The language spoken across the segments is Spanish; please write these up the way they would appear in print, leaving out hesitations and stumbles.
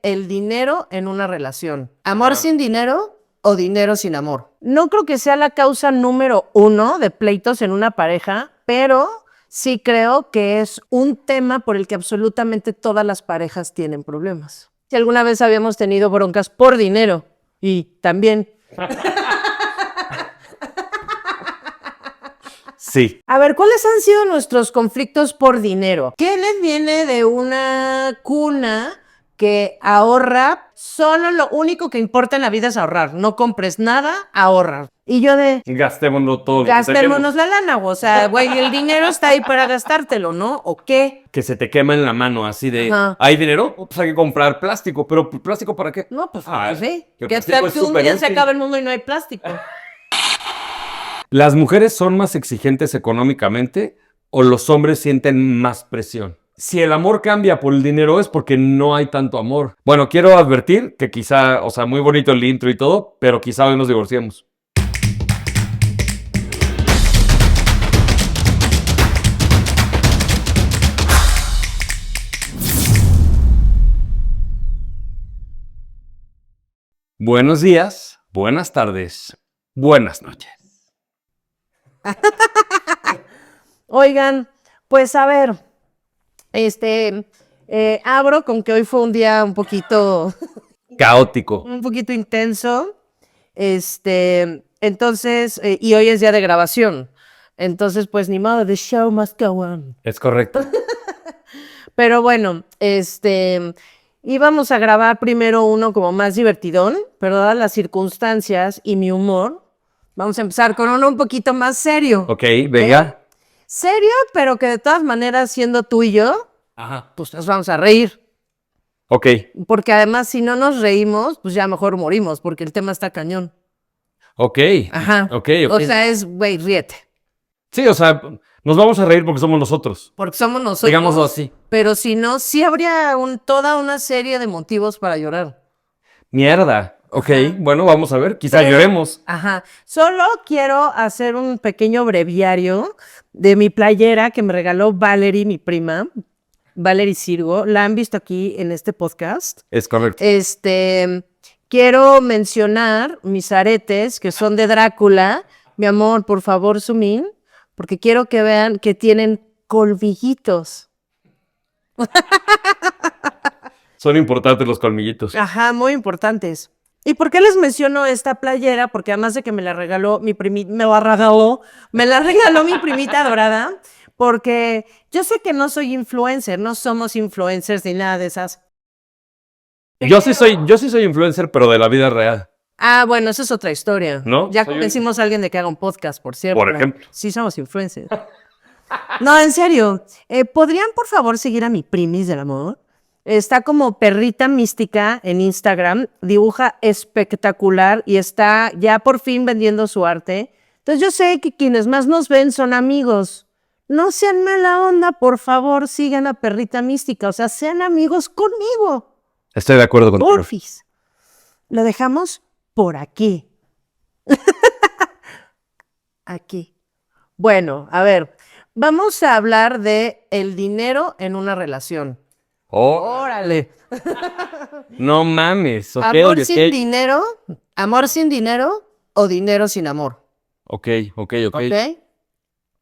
el dinero en una relación. ¿Amor sin dinero o dinero sin amor? No creo que sea la causa número 1 de pleitos en una pareja, pero sí creo que es un tema por el que absolutamente todas las parejas tienen problemas. Si alguna vez habíamos tenido broncas por dinero y también... Sí. A ver, ¿cuáles han sido nuestros conflictos por dinero? Kenneth viene de una cuna que ahorra, solo lo único que importa en la vida es ahorrar. No compres nada, ahorra. Y yo de... Gastémonos todo. Gastémonos la lana, o sea, güey, el dinero está ahí para gastártelo, ¿no? ¿O qué? Que se te quema en la mano así de, Ajá. ¿hay dinero? Pues hay que comprar plástico, pero ¿plástico para qué? No, pues que sí. el ¿Qué plástico tal es que un súper día se útil. acaba el mundo y no hay plástico? ¿Las mujeres son más exigentes económicamente o los hombres sienten más presión? Si el amor cambia por el dinero es porque no hay tanto amor. Bueno, quiero advertir que quizá, o sea, muy bonito el intro y todo, pero quizá hoy nos divorciemos. Buenos días, buenas tardes, buenas noches. Oigan, pues a ver, abro con que hoy fue un día un poquito Caótico. intenso. Entonces, y hoy es día de grabación. Entonces, pues ni modo, the show must go on. Es correcto. Pero bueno, íbamos a grabar primero uno como más divertidón, pero dadas las circunstancias y mi humor, vamos a empezar con uno un poquito más serio. Ok, venga. Serio, pero que de todas maneras, siendo tú y yo, Ajá. pues nos vamos a reír. Ok. Porque además, si no nos reímos, pues ya mejor morimos, porque el tema está cañón. Ok. Ajá. Ok. O sea, es, güey, ríete. Sí, o sea, nos vamos a reír porque somos nosotros. Porque somos nosotros. Digámoslo así. Pero si no, sí habría toda una serie de motivos para llorar. Mierda. Ok, bueno, vamos a ver. Quizá Pero- lloremos. Ajá. Solo quiero hacer un pequeño breviario de mi playera que me regaló Valerie, mi prima. Valerie Sirgo. La han visto aquí en este podcast. Es correcto. Quiero mencionar mis aretes que son de Drácula. Mi amor, por favor, zoom in, porque quiero que vean que tienen colmillitos. Son importantes los colmillitos. Ajá, muy importantes. ¿Y por qué les menciono esta playera? Porque además de que me la regaló mi primita dorada, porque yo sé que no soy influencer, no somos influencers ni nada de esas. Yo sí soy influencer, pero de la vida real. Ah, bueno, esa es otra historia. ¿No? Ya Soy un- convencimos a alguien de que haga un podcast, por cierto. Por ejemplo. Sí, somos influencers. No, en serio. ¿Podrían, por favor, seguir a mi primis del amor? Está como perrita mística en Instagram, dibuja espectacular y está ya por fin vendiendo su arte. Entonces yo sé que quienes más nos ven son amigos. No sean mala onda, por favor, sigan a perrita mística. O sea, sean amigos conmigo. Estoy de acuerdo contigo. Porfis. Lo dejamos por aquí. Aquí. Bueno, a ver, vamos a hablar de el dinero en una relación. Oh, Órale. no mames. Ok, Amor ok. sin dinero o dinero sin amor. Ok. ¿Ok?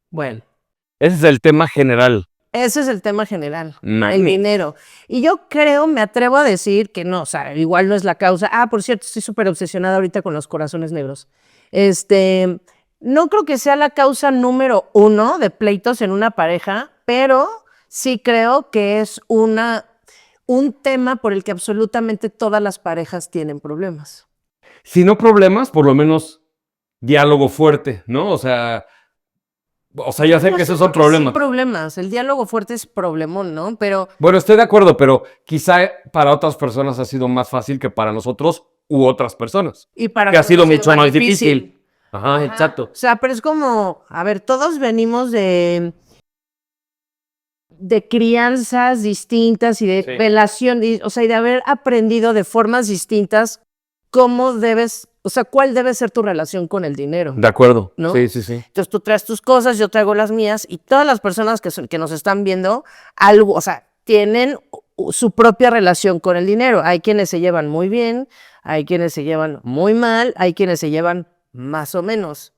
Bueno, Ese es el tema general. ese es el tema general. Mames. El dinero. Y yo creo, me atrevo a decir que no, o sea, igual no es la causa. Ah, por cierto, estoy súper obsesionada ahorita con los corazones negros. No creo que sea la causa número 1 de pleitos en una pareja, pero sí creo que es un tema por el que absolutamente todas las parejas tienen problemas. Si no problemas, por lo menos diálogo fuerte, ¿no? O sea, ya sé que esos son problemas. Sí, problemas. El diálogo fuerte es problemón, ¿no? Pero Bueno, estoy de acuerdo, pero quizá para otras personas ha sido más fácil que para nosotros u otras personas. y para Que ha sido nosotros mucho más difícil. Ajá, exacto. O sea, pero es como, a ver, todos venimos de crianzas distintas y de Sí. relación, o sea, y de haber aprendido de formas distintas cómo debes, o sea, cuál debe ser tu relación con el dinero. De acuerdo. ¿No? Sí, sí, sí. Entonces tú traes tus cosas, yo traigo las mías y todas las personas que nos están viendo, algo, o sea, tienen su propia relación con el dinero. Hay quienes se llevan muy bien, hay quienes se llevan muy mal, hay quienes se llevan más o menos,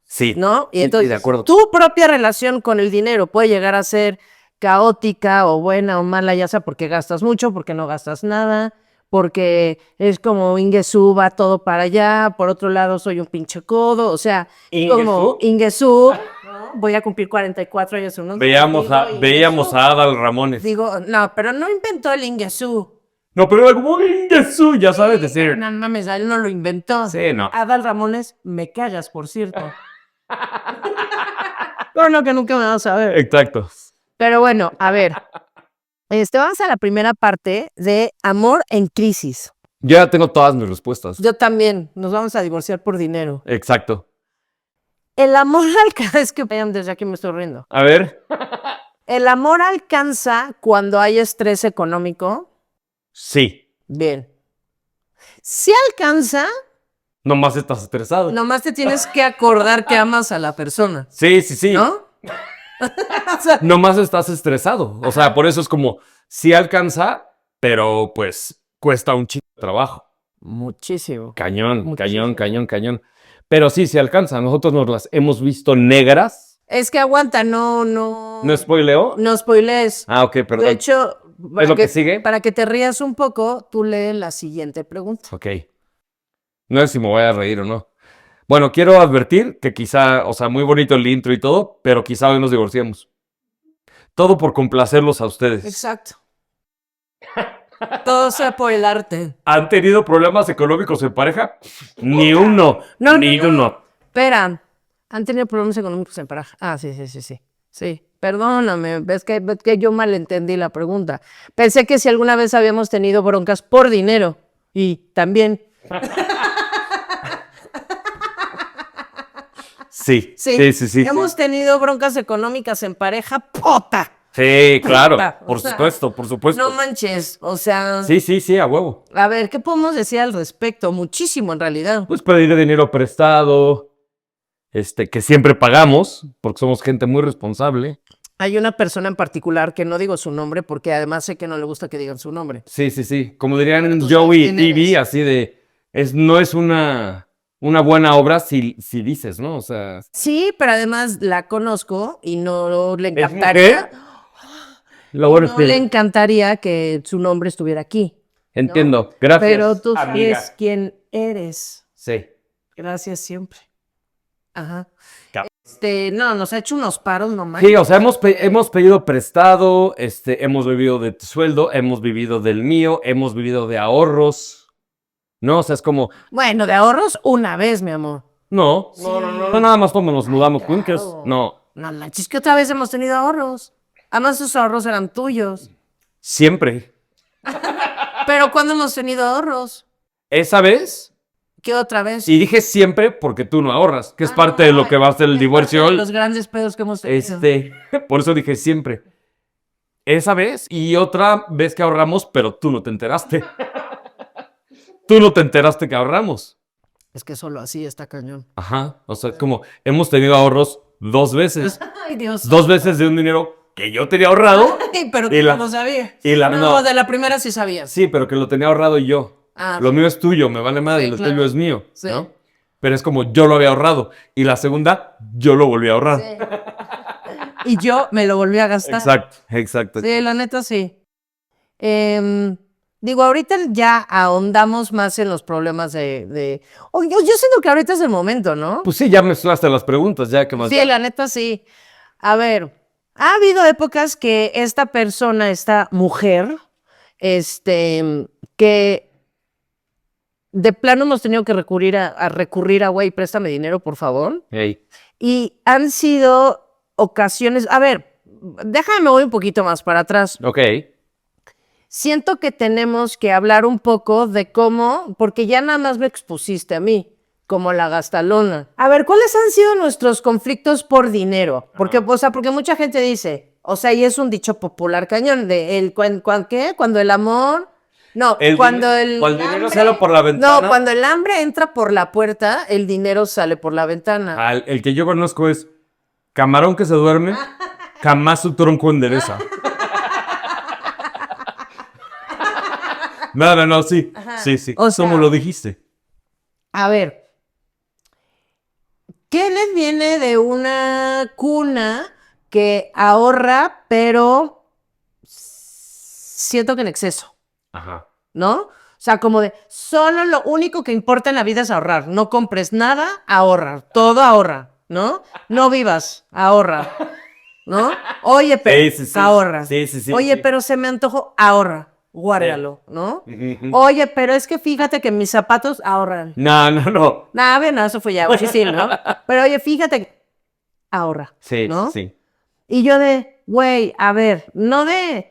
Sí. ¿no? Y Sí, entonces, de acuerdo. tu propia relación con el dinero puede llegar a ser caótica o buena o mala, ya sea porque gastas mucho, porque no gastas nada, porque es como Ingesú, va todo para allá, por otro lado soy un pinche codo, o sea, como Ingesú, ¿no? Voy a cumplir 44 años en unos días, Veíamos digo, veíamos Ingesú. a Adal Ramones. Digo, no, pero no inventó el Ingesú. No, pero era como Ingesú, ya sabes decir. No mames, él no lo inventó. Sí, no. Adal Ramones, me cagas, por cierto. Pero no, que nunca me vas a ver. Exacto. Pero bueno, a ver. Vamos a la primera parte de amor en crisis. Yo ya tengo todas mis respuestas. Yo también. Nos vamos a divorciar por dinero. Exacto. El amor alcanza. Es que vayan desde aquí me estoy riendo. A ver. El amor alcanza cuando hay estrés económico. Sí. Bien. Si alcanza, Nomás estás estresado. nomás te tienes que acordar que amas a la persona. Sí, sí, sí. ¿No? O sea, Nomás estás estresado. O sea, por eso es como, sí alcanza, pero pues cuesta un chingo de trabajo. muchísimo. Cañón, Muchísimo. cañón. Pero sí, sí alcanza. Nosotros nos las hemos visto negras. Es que aguanta, no. ¿No spoileo? No spoilees. Ah, ok, perdón. De hecho, ¿Es lo que sigue? para que te rías un poco, tú lee la siguiente pregunta. Ok. No sé si me voy a reír o no. Bueno, quiero advertir que quizá, o sea, muy bonito el intro y todo, pero quizá hoy nos divorciemos. Todo por complacerlos a ustedes. Exacto. Todo sea por el arte. ¿Han tenido problemas económicos en pareja? Ni uno. No, Ni no, no. uno. Espera, ¿han tenido problemas económicos en pareja? Ah, sí. Sí, perdóname, ves que yo malentendí la pregunta. Pensé que si alguna vez habíamos tenido broncas por dinero. Y también, Sí. hemos tenido broncas económicas en pareja, ¡pota! Sí, claro. Puta, o Por sea, supuesto, por supuesto. No manches, o sea, Sí, a huevo. a ver, ¿qué podemos decir al respecto? Muchísimo en realidad. Pues pedir dinero prestado, que siempre pagamos, porque somos gente muy responsable. Hay una persona en particular que no digo su nombre porque además sé que no le gusta que digan su nombre. Sí. Como dirían Tú sabes Joey quién TV, eres. así de, no es una buena obra si dices, ¿no? O sea, Sí, pero además la conozco y no le ¿es encantaría. mujer? Lo bueno es No le que encantaría que su nombre estuviera aquí. entiendo. Gracias, Pero tú amiga. sabes quién eres. Sí. Gracias siempre. Ajá. Cap- No, nos ha hecho unos paros, no manches. Sí, o sea, hemos pedido prestado, hemos vivido de tu sueldo, hemos vivido del mío, hemos vivido de ahorros. No, o sea, es como, Bueno, de ahorros una vez, mi amor. no, no nada más como nos mudamos juntos. Claro. No, No manches, que otra vez hemos tenido ahorros. Además, esos ahorros eran tuyos. siempre. Pero ¿cuándo hemos tenido ahorros? Esa vez, ¿Qué otra vez? y dije siempre porque tú no ahorras, que es parte de lo que va a ser el Es divorcio. parte de los grandes pedos que hemos tenido. Por eso dije siempre. Esa vez y otra vez que ahorramos, pero tú no te enteraste. Tú no te enteraste que ahorramos. Es que solo así está cañón. Ajá. O sea, es como hemos tenido ahorros 2 veces. Ay, Dios. 2 veces de un dinero que yo tenía ahorrado. Ay, pero Y tú la- no lo sabías. y la- no, no. de la primera sí sabías. Sí, pero que lo tenía ahorrado yo. Ah, Lo mío es tuyo, me vale madre, Sí, lo claro. tuyo es mío. Sí. ¿No? Pero es como yo lo había ahorrado. Y la segunda, yo lo volví a ahorrar. Y yo me lo volví a gastar. Exacto. Sí, la neta sí. Digo, ahorita ya ahondamos más en los problemas yo siento que ahorita es el momento, ¿no? Pues sí, ya mezclaste las preguntas, ya que más. Sí, la neta sí. A ver, ha habido épocas que esta mujer, que de plano hemos tenido que recurrir a güey, préstame dinero, por favor. Ey. Y han sido ocasiones, a ver, déjame, me voy un poquito más para atrás. Ok. Siento que tenemos que hablar un poco de cómo, porque ya nada más me expusiste a mí, como la gastalona. A ver, ¿cuáles han sido nuestros conflictos por dinero? Porque, o sea, porque mucha gente dice, o sea, y es un dicho popular cañón, de ¿qué? Cuando el amor... No, cuando el dinero sale por la ventana. No, cuando el hambre entra por la puerta, el dinero sale por la ventana. El que yo conozco es camarón que se duerme, jamás su tronco endereza. No, sí. Ajá. Sí. O sea, ¿Cómo lo dijiste? a ver, Kenneth viene de una cuna que ahorra, pero siento que en exceso, Ajá. ¿no? O sea, como de, solo lo único que importa en la vida es ahorrar. No compres nada, ahorra. Todo ahorra, ¿no? No vivas, ahorra, ¿no? Oye, pero Sí. ahorra. Sí. Oye, pero se me antojó, ahorra. Guárdalo, ¿no? Oye, pero es que fíjate que mis zapatos ahorran. No. Nada, bien, no, eso fue ya difícil, ¿no? Pero oye, fíjate, ahorra, ¿no? Sí. Y yo de, güey, a ver, no de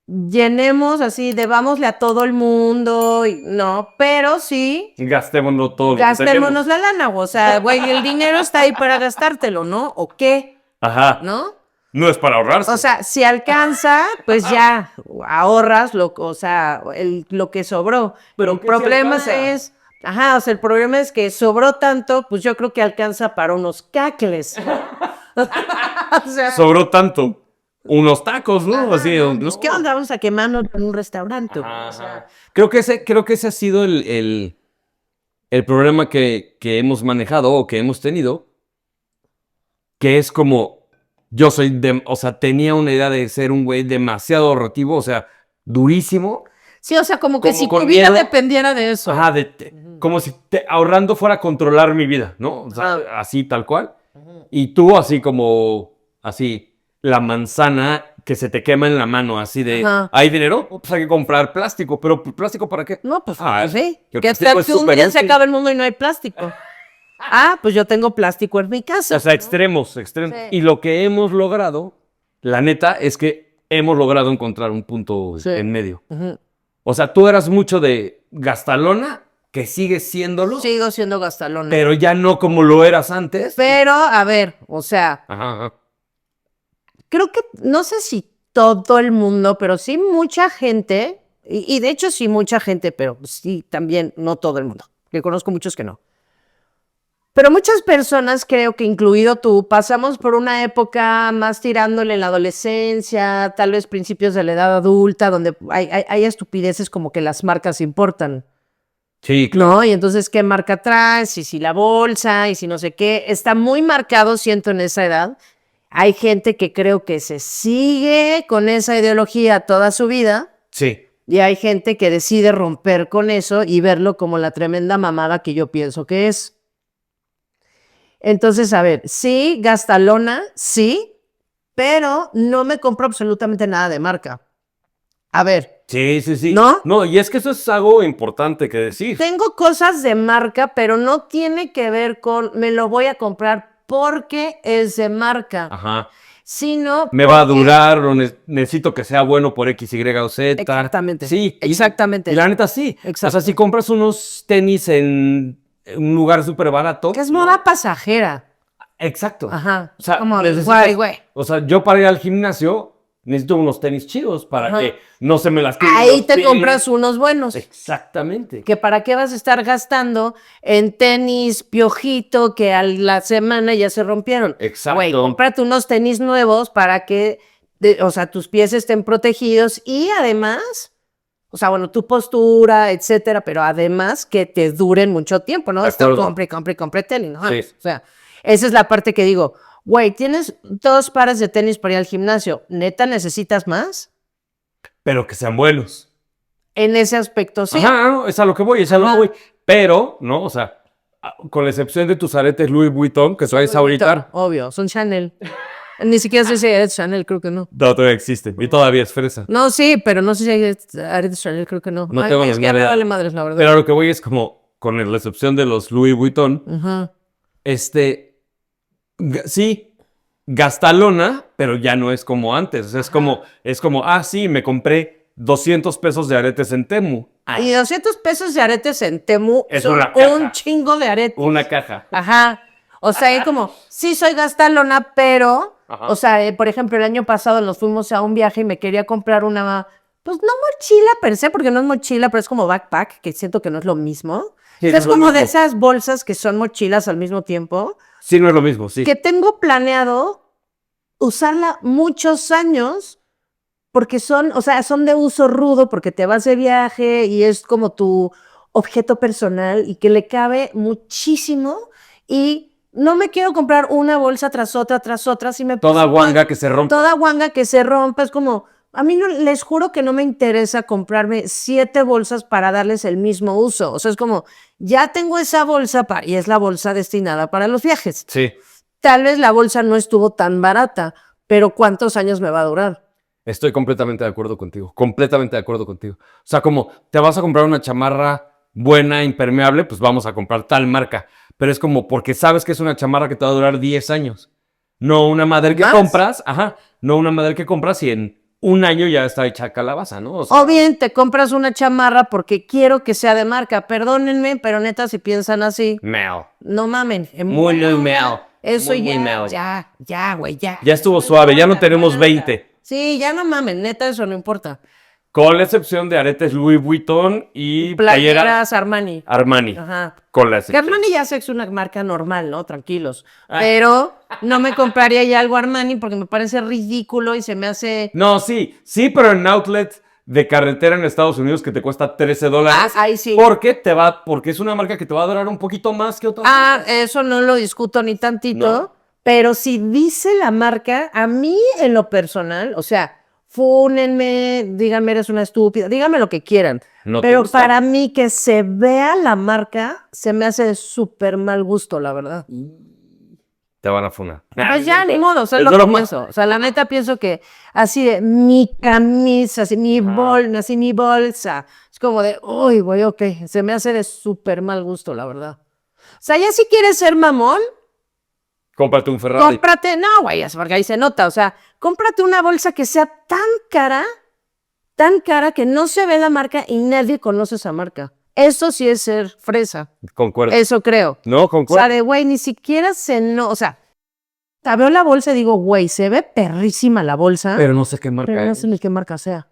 llenemos así, debámosle a todo el mundo, no, pero sí, Gastémonos todo lo que gastémonos tenemos. la lana, o sea, güey, el dinero está ahí para gastártelo, ¿no? ¿O qué? Ajá. ¿No? No es para ahorrarse. O sea, si alcanza, pues ya ahorras o sea, lo que sobró. Pero El ¿qué si problema alcanza? es, ajá, o sea, el problema es que sobró tanto, pues yo creo que alcanza para unos cacles. O sea, Sobró tanto. Unos tacos, ¿no? ajá, Así, no, no. pues, ¿qué onda? Vamos a quemarnos en un restaurante. Ajá, O sea, ajá. Creo que ese ha sido el problema que hemos manejado o que hemos tenido, que es como, o sea, tenía una idea de ser un güey demasiado ahorrativo, o sea, durísimo, sí, o sea, como que como si con tu vida miedo. dependiera de eso. Ajá, como si ahorrando fuera a controlar mi vida, ¿no? O sea, Ajá. así tal cual. Y tú así como, así, la manzana que se te quema en la mano, así de, Ajá. ¿hay dinero? Pues hay que comprar plástico, pero ¿plástico para qué? No, pues, Ah, pues sí. que el Que plástico hasta es que un súper día se útil. acaba el mundo y no hay plástico. Ah, pues yo tengo plástico en mi casa. O sea, extremos. Sí. Y lo que hemos logrado, la neta, es que hemos logrado encontrar un punto Sí. en medio. Ujú. O sea, tú eras mucho de gastalona, que sigues siéndolo, Sigo siendo gastalona. pero ya no como lo eras antes. Pero, a ver, o sea, Ajá. creo que, no sé si todo el mundo, pero sí mucha gente, y de hecho sí mucha gente, pero sí también no todo el mundo, que conozco muchos que no. Pero muchas personas, creo que incluido tú, pasamos por una época más tirándole en la adolescencia, tal vez principios de la edad adulta, donde hay estupideces como que las marcas importan, Sí, claro. ¿no? Y entonces, ¿qué marca traes? Y si la bolsa, y si no sé qué. Está muy marcado, siento, en esa edad. Hay gente que creo que se sigue con esa ideología toda su vida. Sí. Y hay gente que decide romper con eso y verlo como la tremenda mamada que yo pienso que es. Entonces, a ver, sí, gastalona, sí, pero no me compro absolutamente nada de marca. A ver, Sí. ¿no? No, y es que eso es algo importante que decir. Tengo cosas de marca, pero no tiene que ver con me lo voy a comprar porque es de marca, Ajá. sino Me va a porque- durar o necesito que sea bueno por X, Y o Z. Exactamente. Sí. Exactamente. Y la neta sí. Exacto. O sea, si compras unos tenis en un lugar súper barato. que es moda pasajera. Exacto. Ajá. O sea, Como, necesitas- güey. O sea, yo para ir al gimnasio necesito unos tenis chidos para Ajá. que no se me lastimen Ahí los te pies. compras unos buenos. Exactamente. Que para qué vas a estar gastando en tenis piojito que a la semana ya se rompieron. Exacto. Güey, cómprate unos tenis nuevos para que, o sea, tus pies estén protegidos y además, o sea, bueno, tu postura, etcétera, pero además que te duren mucho tiempo, ¿no? De Estar acuerdo. compre tenis, ¿no? Sí. O sea, esa es la parte que digo, güey, tienes 2 pares de tenis para ir al gimnasio, ¿neta necesitas más? Pero que sean buenos. En ese aspecto, sí. Ajá, no, es a lo que voy, es a lo que voy. Pero, ¿no? O sea, con la excepción de tus aretes Louis Vuitton, que traes ahorita. Obvio, son Chanel. Ni siquiera sé si es Chanel, creo que no. No, todavía existen. Y todavía es fresa. No, sí, pero no sé si hay aretes Chanel, creo que no. No tengo es ni que ya me idea. vale madres, la verdad. Pero a lo que voy es como, con la excepción de los Louis Vuitton, Ajá. Sí, gastalona, pero ya no es como antes. O sea, es como, sí, me compré 200 pesos de aretes en Temu. Y 200 pesos de aretes en Temu Es son una caja. un chingo de aretes. Una caja. Ajá. O sea, hay como, sí soy gastalona, pero, Ajá. o sea, por ejemplo, el año pasado nos fuimos a un viaje y me quería comprar una, pues no mochila per se, porque no es mochila, pero es como backpack, que siento que no es lo mismo. Sí, O sea, no es es lo como de mismo. esas bolsas que son mochilas al mismo tiempo, Sí, no es lo mismo, sí. que tengo planeado usarla muchos años porque son, o sea, son de uso rudo porque te vas de viaje y es como tu objeto personal y que le cabe muchísimo y no me quiero comprar una bolsa tras otra, si me Toda guanga que se rompe. toda guanga que se rompa, es como, a mí no, les juro que no me interesa comprarme 7 bolsas para darles el mismo uso, o sea, es como, ya tengo esa bolsa y es la bolsa destinada para los viajes. Sí. Tal vez la bolsa no estuvo tan barata, pero ¿cuántos años me va a durar? Estoy completamente de acuerdo contigo. Completamente de acuerdo contigo. O sea, como te vas a comprar una chamarra buena, impermeable, pues vamos a comprar tal marca. Pero es como porque sabes que es una chamarra que te va a durar 10 años. No una madre que ¿Más? compras, no una madre que compras y en un año ya está hecha calabaza, ¿no? O sea, O bien te compras una chamarra porque quiero que sea de marca. Perdónenme, pero neta, si piensan así, meo. no mamen. Muy meo. Eso Muy, muy meo. ya, güey, ya. Ya estuvo No suave, ya no importa, tenemos aguanta. 20. Sí, ya no mamen, neta, eso no importa. Con la excepción de aretes Louis Vuitton y playeras Playeras Armani. Armani. Ajá. Con la Que excepción. Armani ya sé que es una marca normal, ¿no? Tranquilos. Ah. Pero no me compraría ya algo Armani porque me parece ridículo y se me hace... No, sí, pero en outlet de carretera en Estados Unidos que te cuesta $13. ahí sí. Porque es una marca que te va a durar un poquito más que otra. Eso no lo discuto ni tantito. No. Pero si dice la marca, a mí en lo personal, o sea, fúnenme, díganme eres una estúpida, díganme lo que quieran. ¿No te Pero gusta? para mí que se vea la marca, se me hace de súper mal gusto, la verdad. Te van a funar. Pues ya, ni modo, o sea, Es lo que broma. pienso. O sea, la neta pienso que así de mi camisa, así mi así mi bolsa. Es como de, uy, güey, ok. Se me hace de súper mal gusto, la verdad. O sea, ya si quieres ser mamón, Cómprate un Ferrari. cómprate, no, güey, es porque ahí se nota. O sea, cómprate una bolsa que sea tan cara que no se ve la marca y nadie conoce esa marca. Eso sí es ser fresa. Concuerdo. Eso creo. No, O concuerdo. sea, de güey, ni siquiera o sea, te veo la bolsa y digo, güey, se ve perrísima la bolsa, Pero no sé qué marca pero no es. sé ni qué marca sea.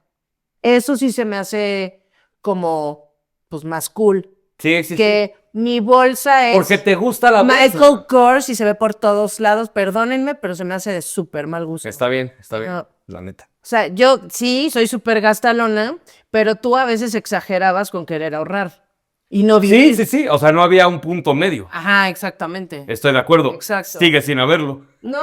Eso sí se me hace como, pues, más cool. Sí, sí, Que mi bolsa es Porque te gusta la bolsa. Michael Kors y se ve por todos lados, perdónenme, pero se me hace de súper mal gusto. Está bien, No. la neta. O sea, yo sí soy súper gastalona, pero tú a veces exagerabas con querer ahorrar y no vivir. Sí, o sea, no había un punto medio. Ajá, exactamente. Estoy de acuerdo. Exacto. Sigue sin haberlo. No,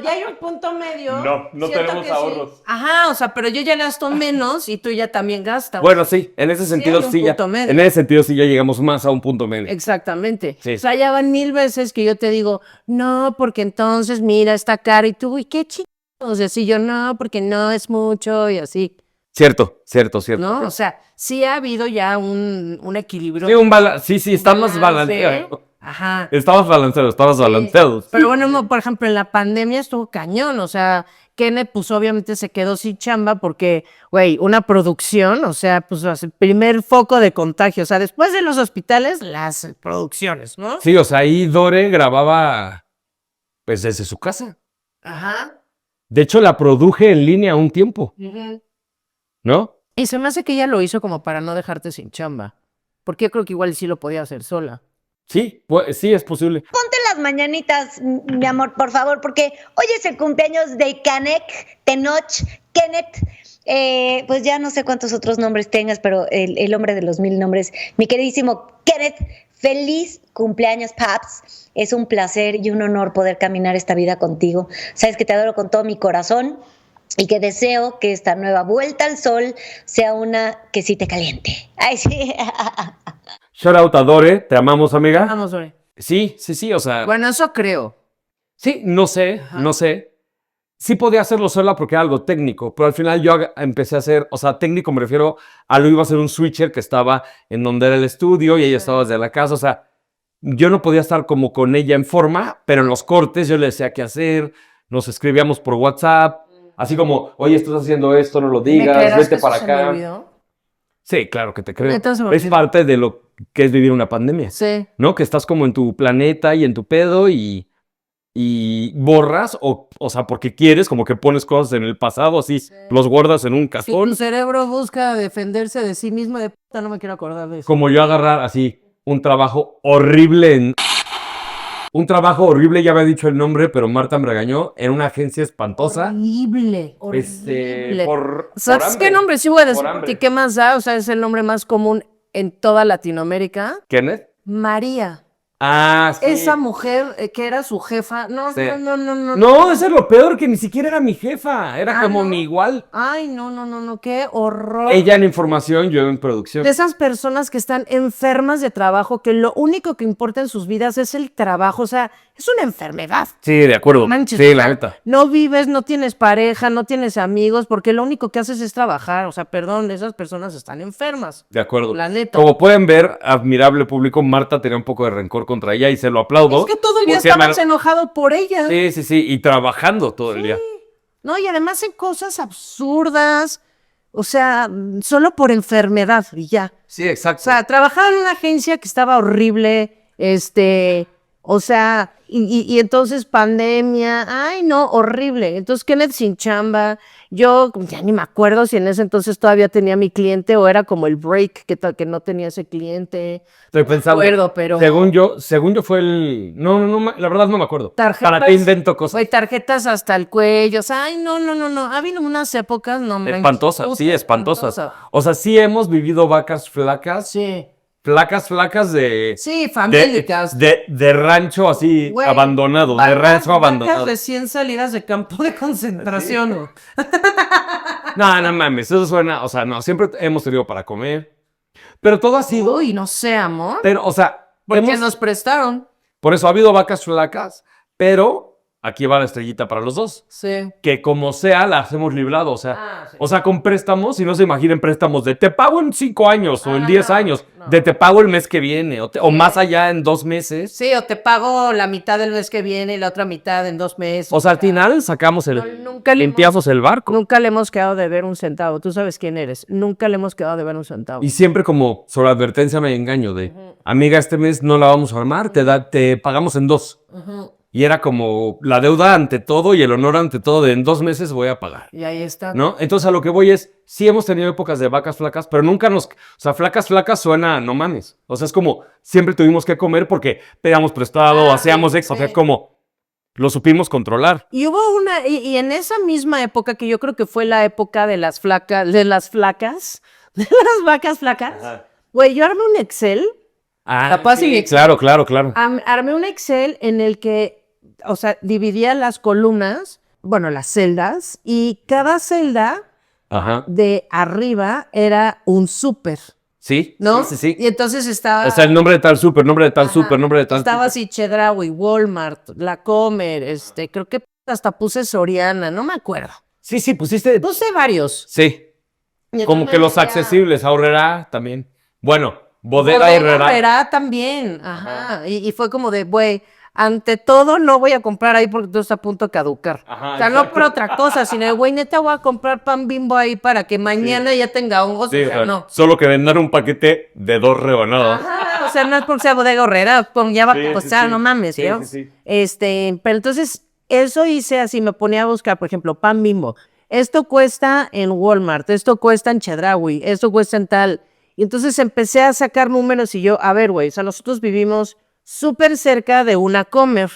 ya hay un punto medio. No Siento tenemos que ahorros. sí. Ajá, o sea, pero yo ya gasto menos y tú ya también gastas. Bueno, sí, en ese sentido hay un sí ya. punto medio. En ese sentido sí ya llegamos más a un punto medio. Exactamente. Sí. O sea, ya van 1000 veces que yo te digo, no, porque entonces, mira, está caro. Y tú, uy, qué chingados. O sea, sí, yo no, porque no es mucho y así, Cierto. ¿no? O sea, sí ha habido ya un equilibrio. Sí, está más balance. balanceado. Ajá. Estabas balanceados. Pero bueno, por ejemplo, en la pandemia estuvo cañón, o sea, Kenneth, pues obviamente se quedó sin chamba porque, güey, una producción, o sea, pues el primer foco de contagio, o sea, después de los hospitales, las producciones, ¿no? Sí, o sea, ahí Dore grababa, pues, desde su casa. Ajá. De hecho, la produje en línea un tiempo, Ujú. ¿no? Y se me hace que ella lo hizo como para no dejarte sin chamba, porque yo creo que igual sí lo podía hacer sola. Sí, pues, sí, es posible. Ponte las mañanitas, mi amor, por favor, porque hoy es el cumpleaños de Kenneth. Pues ya no sé cuántos otros nombres tengas, pero el hombre de los 1000 nombres, mi queridísimo Kenneth, feliz cumpleaños, Paps. Es un placer y un honor poder caminar esta vida contigo. Sabes que te adoro con todo mi corazón y que deseo que esta nueva vuelta al sol sea una que sí te caliente. Ay, sí. Shout out a Dore, te amamos, amiga. Vamos, Dore. Sí, o sea. Bueno, eso creo. Sí, no sé. Sí podía hacerlo sola porque era algo técnico, pero al final yo empecé a hacer, o sea, técnico me refiero a lo iba a hacer un switcher que estaba en donde era el estudio y ella estaba desde la casa, o sea, yo no podía estar como con ella en forma, pero en los cortes yo le decía qué hacer, nos escribíamos por WhatsApp, así como, oye, estás haciendo esto, no lo ¿Me digas, creerás vete que eso para se me acá. olvidó? Sí, claro que te creo. Neta, se me Es olvidó. parte de lo que es vivir una pandemia, Sí. ¿no? Que estás como en tu planeta y en tu pedo y borras, o sea, porque quieres, como que pones cosas en el pasado, así, los guardas en un Si cajón, tu cerebro busca defenderse de sí mismo, de puta, no me quiero acordar de eso. como yo agarrar así un trabajo horrible en Un trabajo horrible, ya había dicho el nombre, pero Marta me regañó, en una agencia espantosa. Horrible, horrible. ¿Sabes hambre, qué nombre sí voy a decir por por hambre. ti? ¿Qué más da? O sea, es el nombre más común en toda Latinoamérica. ¿Kenneth? María. Ah, sí. Esa mujer que era su jefa. No, Sí. no. No, eso es lo peor, que ni siquiera era mi jefa, era como ¿no? mi igual. Ay, no, qué horror. Ella en información, yo en producción. De esas personas que están enfermas de trabajo, que lo único que importa en sus vidas es el trabajo. O sea, es una enfermedad. Sí, de acuerdo. Manches, Sí, la neta. No vives, no tienes pareja, no tienes amigos, porque lo único que haces es trabajar. O sea, perdón, esas personas están enfermas. De acuerdo. La neta. Como pueden ver, admirable público, Marta tenía un poco de rencor contra ella y se lo aplaudo. Es que todo el día porque estabas enojado por ella. Sí, y trabajando todo el día. No, y además hacen cosas absurdas. O sea, solo por enfermedad y ya. Sí, exacto. O sea, trabajaba en una agencia que estaba horrible, o sea, y entonces pandemia, ay no, horrible. Entonces Kenneth sin chamba, yo ya ni me acuerdo si en ese entonces todavía tenía mi cliente o era como el break que no tenía ese cliente. Estoy pensando. No me acuerdo, pero... Según yo fue el... No, la verdad no me acuerdo. Tarjetas, Para ti invento cosas. güey, tarjetas hasta el cuello, o sea, ay, no. Ha habido unas épocas, no me... Espantosas, sí, espantosas. O sea, sí hemos vivido vacas flacas. Sí. Flacas de... Sí, famélicas. De rancho así Güey, abandonado, de rancho abandonado. Recién salidas de campo de concentración. ¿No? No mames, eso suena, o sea, no, siempre hemos tenido para comer. Pero todo ha sido... Uy, no sé, amor. Pero, o sea, Porque nos prestaron. por eso ha habido vacas flacas, pero aquí va la estrellita para los dos. Sí. Que como sea, las hemos librado, o sea, Sí. o sea, con préstamos, y no se imaginen préstamos de te pago en 5 años o en 10 no, años, no. de te pago el mes que viene, o más allá en 2 meses. Sí, o te pago la mitad del mes que viene y la otra mitad en 2 meses. O sea, al final sacamos nunca le limpiamos el barco. Nunca le hemos quedado de ver un centavo. Tú sabes quién eres. Nunca le hemos quedado de ver un centavo. Y siempre como sobre advertencia me engaño de, amiga, este mes no la vamos a armar, te pagamos en 2. Y era como la deuda ante todo y el honor ante todo de en 2 meses voy a pagar. Y ahí está. ¿No? Entonces a lo que voy es, sí hemos tenido épocas de vacas flacas, pero nunca o sea, flacas suena, no mames. O sea, es como, siempre tuvimos que comer porque pedíamos prestado, hacíamos sí, extra, o sea, como, lo supimos controlar. Y hubo y en esa misma época, que yo creo que fue la época de las flacas, de las vacas flacas. Güey, yo armé un Excel. Capaz sí, y claro. Armé un Excel en el que, o sea, dividía las columnas, bueno, las celdas, y cada celda Ajá. de arriba era un súper, Sí, ¿no? sí. Y entonces estaba... O sea, el nombre de tal súper, nombre de tal Ajá. súper, nombre de tal Estaba súper. así Chedraui, Walmart, La Comer, creo que hasta puse Soriana, no me acuerdo. Sí, pusiste. Puse varios. Sí. Y Como entonces que los decía, accesibles, Ahorrera también. Bueno, Bodega Herrera. Herrera también, ajá. Y fue como de, güey, ante todo no voy a comprar ahí porque todo está a punto de caducar. Ajá, O sea, no exacto. por otra cosa, sino de, güey, neta voy a comprar pan Bimbo ahí para que mañana ya tenga hongos. Sí, o sea, no. Solo que vender un paquete de 2 rebanadas. Ajá, o sea, no es porque sea Bodega Herrera, ya va Sí, a costar, sí. no mames, Sí, ¿no? sí. Pero entonces, eso hice así, me ponía a buscar, por ejemplo, pan Bimbo. Esto cuesta en Walmart, esto cuesta en Chedraui, esto cuesta en tal. Y entonces empecé a sacar números y yo, a ver, güey, o sea, nosotros vivimos súper cerca de una Comer.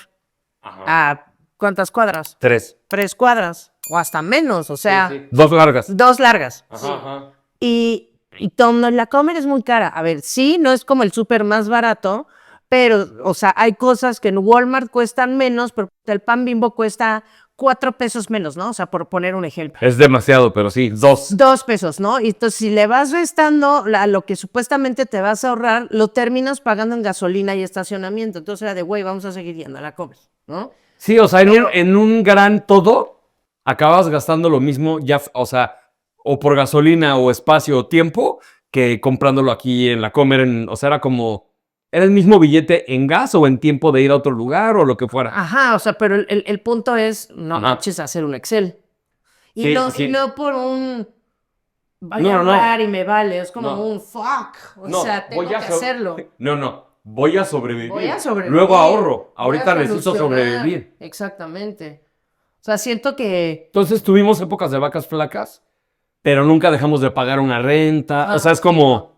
Ajá. ¿A cuántas cuadras? 3. 3 cuadras, o hasta menos, o sea, 2 largas. 2 largas. Ajá. Y la Comer es muy cara. A ver, sí, no es como el súper más barato, pero, o sea, hay cosas que en Walmart cuestan menos, pero el pan Bimbo cuesta 4 pesos menos, ¿no? O sea, por poner un ejemplo. Es demasiado, pero sí, 2. 2 pesos, ¿no? Y entonces, si le vas restando a lo que supuestamente te vas a ahorrar, lo terminas pagando en gasolina y estacionamiento. Entonces era de, güey, vamos a seguir yendo a la Comer, ¿no? Sí, o sea, en un gran todo, acabas gastando lo mismo, ya, o sea, o por gasolina o espacio o tiempo, que comprándolo aquí en la Comer. O sea, era el mismo billete en gas o en tiempo de ir a otro lugar o lo que fuera. Ajá, o sea, pero el punto es, no Ajá. manches a hacer un Excel. Y, Sí, no, sí. y no por un... Voy No, a no, no. ahorrar y me vale, es como No. un fuck. O sea, tengo que hacerlo. No, voy a sobrevivir. Voy a sobrevivir. Luego ahorro. Voy a Ahorita necesito solucionar. sobrevivir. Exactamente. O sea, siento que... Entonces tuvimos épocas de vacas flacas, pero nunca dejamos de pagar una renta. O sea, es como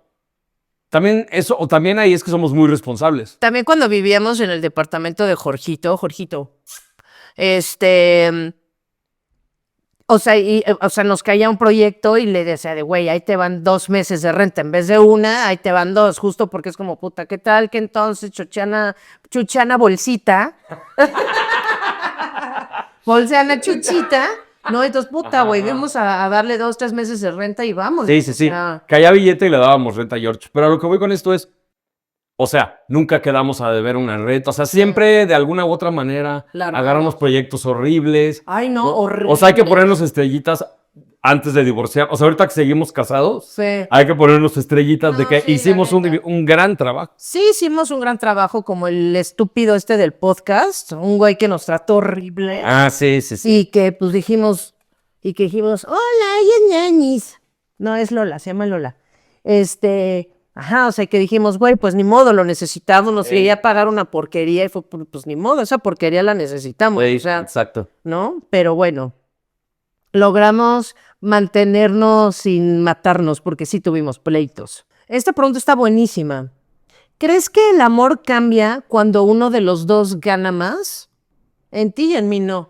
También eso, o también ahí es que somos muy responsables. También cuando vivíamos en el departamento de Jorgito, o sea, nos caía un proyecto y le decía de, güey, ahí te van 2 meses de renta, en vez de una, ahí te van 2, justo porque es como, puta, ¿qué tal? Que entonces, chuchana bolsita, bolseana chuchita, ¿no? Entonces, puta, güey, vamos a darle 2, 3 meses de renta y vamos. Sí, sí, sí. Caía billete y le dábamos renta a George. Pero a lo que voy con esto es, o sea, nunca quedamos a deber una renta. O sea, siempre de alguna u otra manera Claro. agarramos proyectos horribles. Ay, no, horrible. O sea, hay que ponernos estrellitas antes de divorciar. O sea, ahorita que seguimos casados, Sí. hay que ponernos estrellitas No, de que sí, hicimos la neta. un gran trabajo. Sí, hicimos un gran trabajo, como el estúpido este del podcast, un güey que nos trató horrible. Ah, sí, sí, sí. Y que pues dijimos, hola, ella es Ñañis. No, es Lola, se llama Lola. O sea, que dijimos, güey, pues ni modo, lo necesitamos, nos quería pagar una porquería y fue, pues ni modo, esa porquería la necesitamos, Güey, o sea, exacto. ¿no? Pero bueno, logramos mantenernos sin matarnos, porque sí tuvimos pleitos. Esta pregunta está buenísima. ¿Crees que el amor cambia cuando uno de los dos gana más? En ti y en mí no.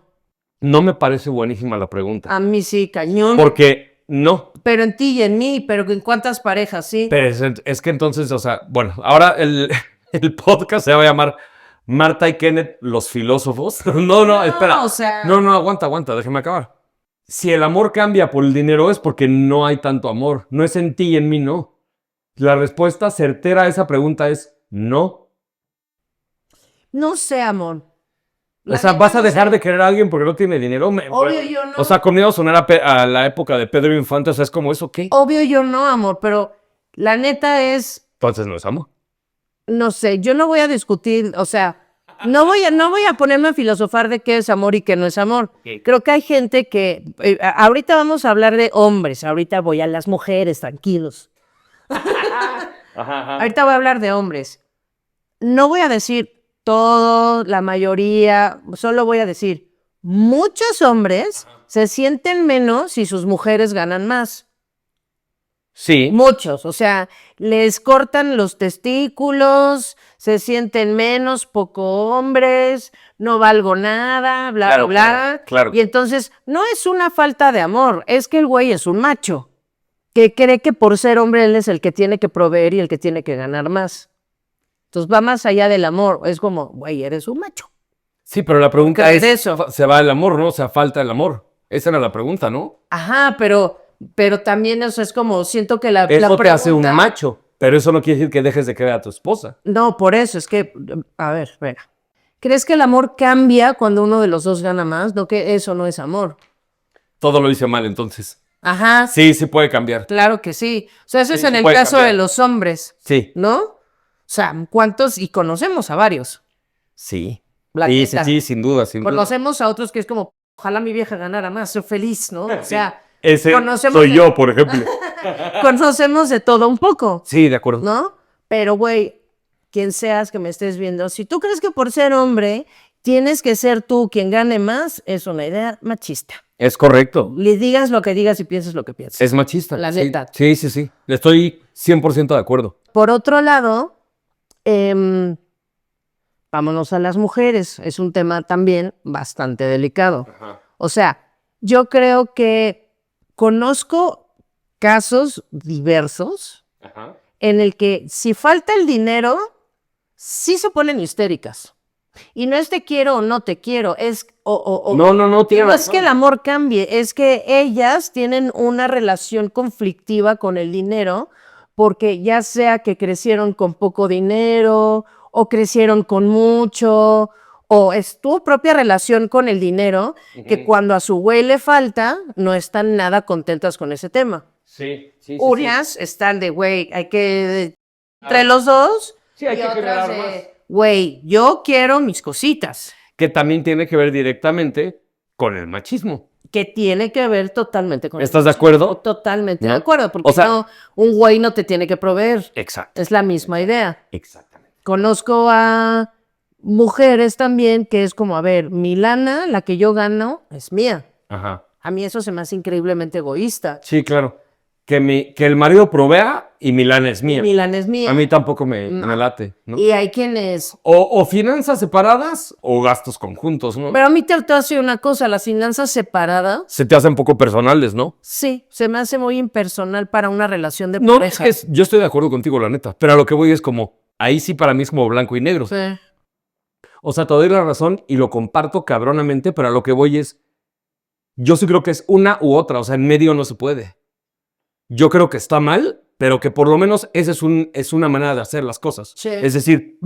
No me parece buenísima la pregunta. A mí sí, cañón. Porque no. Pero en ti y en mí, pero ¿en cuántas parejas, sí? Pero es que entonces, o sea, bueno, ahora el podcast se va a llamar Marta y Kenneth, los filósofos. No, espera. o sea- No, aguanta, déjame acabar. Si el amor cambia por el dinero es porque no hay tanto amor. No es en ti y en mí, no. La respuesta certera a esa pregunta es no. No sé, amor. O sea, ¿vas a dejar de querer a alguien porque no tiene dinero? Obvio yo no. O sea, conmigo sonar a la época de Pedro Infante, o sea, es como eso, ¿qué? Obvio yo no, amor, pero la neta es, Entonces no es amor. no sé, yo no voy a discutir, o sea, no voy a ponerme a filosofar de qué es amor y qué no es amor. Creo que hay gente que, ahorita vamos a hablar de hombres, ahorita voy a las mujeres, tranquilos. Ahorita voy a hablar de hombres. No voy a decir todo, la mayoría, solo voy a decir, muchos hombres se sienten menos si sus mujeres ganan más. Sí. Muchos, o sea, les cortan los testículos, se sienten menos, poco hombres, no valgo nada, bla, Claro, bla, bla. claro. Y entonces no es una falta de amor, es que el güey es un macho, que cree que por ser hombre él es el que tiene que proveer y el que tiene que ganar más. Entonces va más allá del amor, es como, güey, eres un macho. Sí, pero la pregunta ¿Crees es, eso? ¿se va el amor, no? O sea, falta el amor. Esa era la pregunta, ¿no? Ajá, pero también eso es como, siento que la Eso te hace un pregunta- macho, pero eso no quiere decir que dejes de querer a tu esposa. No, por eso, es que, a ver, espera. ¿Crees que el amor cambia cuando uno de los dos gana más? No, que eso no es amor. Todo lo hice mal, entonces. Ajá, Sí, sí puede cambiar. claro que sí. O sea, eso es Sí, en sí el puede caso cambiar. de los hombres, Sí. ¿no? O sea, ¿cuántos? Y conocemos a varios. Sí. La Sí, neta. sin duda, sin duda. Conocemos a otros que es como, ojalá mi vieja ganara más, soy feliz, ¿no? O sea, Ese conocemos soy de- yo, por ejemplo. conocemos de todo un poco, Sí, de acuerdo. ¿no? Pero, güey, quien seas que me estés viendo, si tú crees que por ser hombre tienes que ser tú quien gane más, es una idea machista. Es correcto. Le digas lo que digas y pienses lo que pienses. Es machista. La Sí. neta. Sí. Estoy 100% de acuerdo. Por otro lado, vámonos a las mujeres. Es un tema también bastante delicado. O sea, yo creo que conozco casos diversos en el que si falta el dinero, sí se ponen histéricas. Y no es te quiero o no te quiero, es No, tiene no es razón. que el amor cambie, es que ellas tienen una relación conflictiva con el dinero, porque ya sea que crecieron con poco dinero o crecieron con mucho, o es tu propia relación con el dinero, que cuando a su güey le falta, no están nada contentas con ese tema. Sí. Urias están de, güey, hay que, entre los dos, Sí, hay y que otras generar de, más. güey, yo quiero mis cositas. Que también tiene que ver directamente con el machismo. Que tiene que ver totalmente con ¿Estás el de machismo. acuerdo? Totalmente ¿No? de acuerdo, porque O sea- no, un güey no te tiene que proveer. Exacto. Es la misma idea. Exactamente. Conozco a mujeres también que es como, a ver, mi lana, la que yo gano, es mía. Ajá. A mí eso se me hace increíblemente egoísta. Sí, claro. que el marido provea y mi lana es mía. Mi lana es mía. A mí tampoco me late, ¿no? Y hay quienes... O finanzas separadas o gastos conjuntos, ¿no? Pero a mí te hace una cosa, las finanzas separadas, Se te hacen poco personales, ¿no? sí, se me hace muy impersonal para una relación de No, pareja. yo estoy de acuerdo contigo, la neta. Pero a lo que voy es como, ahí sí para mí es como blanco y negro. Sí. O sea, te doy la razón y lo comparto cabronamente, pero a lo que voy es, yo sí creo que es una u otra, o sea, en medio no se puede. Yo creo que está mal, pero que por lo menos esa es una manera de hacer las cosas. Sí. Es decir,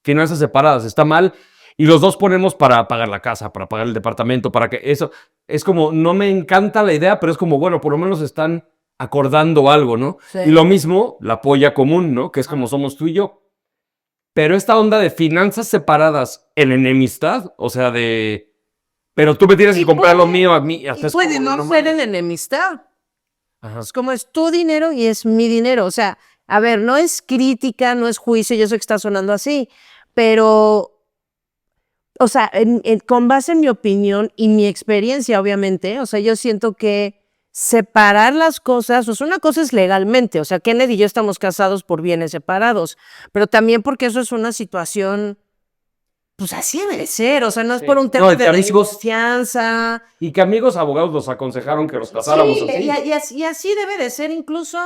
finanzas separadas, está mal, y los dos ponemos para pagar la casa, para pagar el departamento, para que eso, es como, no me encanta la idea, pero es como, bueno, por lo menos están acordando algo, ¿no? Sí. Y lo mismo, la polla común, ¿no? Que es como somos tú y yo. Pero esta onda de finanzas separadas en enemistad, o sea, pero tú me tienes que comprar lo mío a mí. Y puede no ser en enemistad. Ajá. Es como es tu dinero y es mi dinero. O sea, a ver, no es crítica, no es juicio, yo sé que está sonando así, pero, o sea, con base en mi opinión y mi experiencia, obviamente, o sea, yo siento que separar las cosas, o sea, una cosa es legalmente, o sea, Kennedy y yo estamos casados por bienes separados, pero también porque eso es una situación, pues así debe de ser, o sea, no es por un tema No, de de amigos. desconfianza. Y que amigos abogados nos aconsejaron que los casáramos Sí, así. y así debe de ser incluso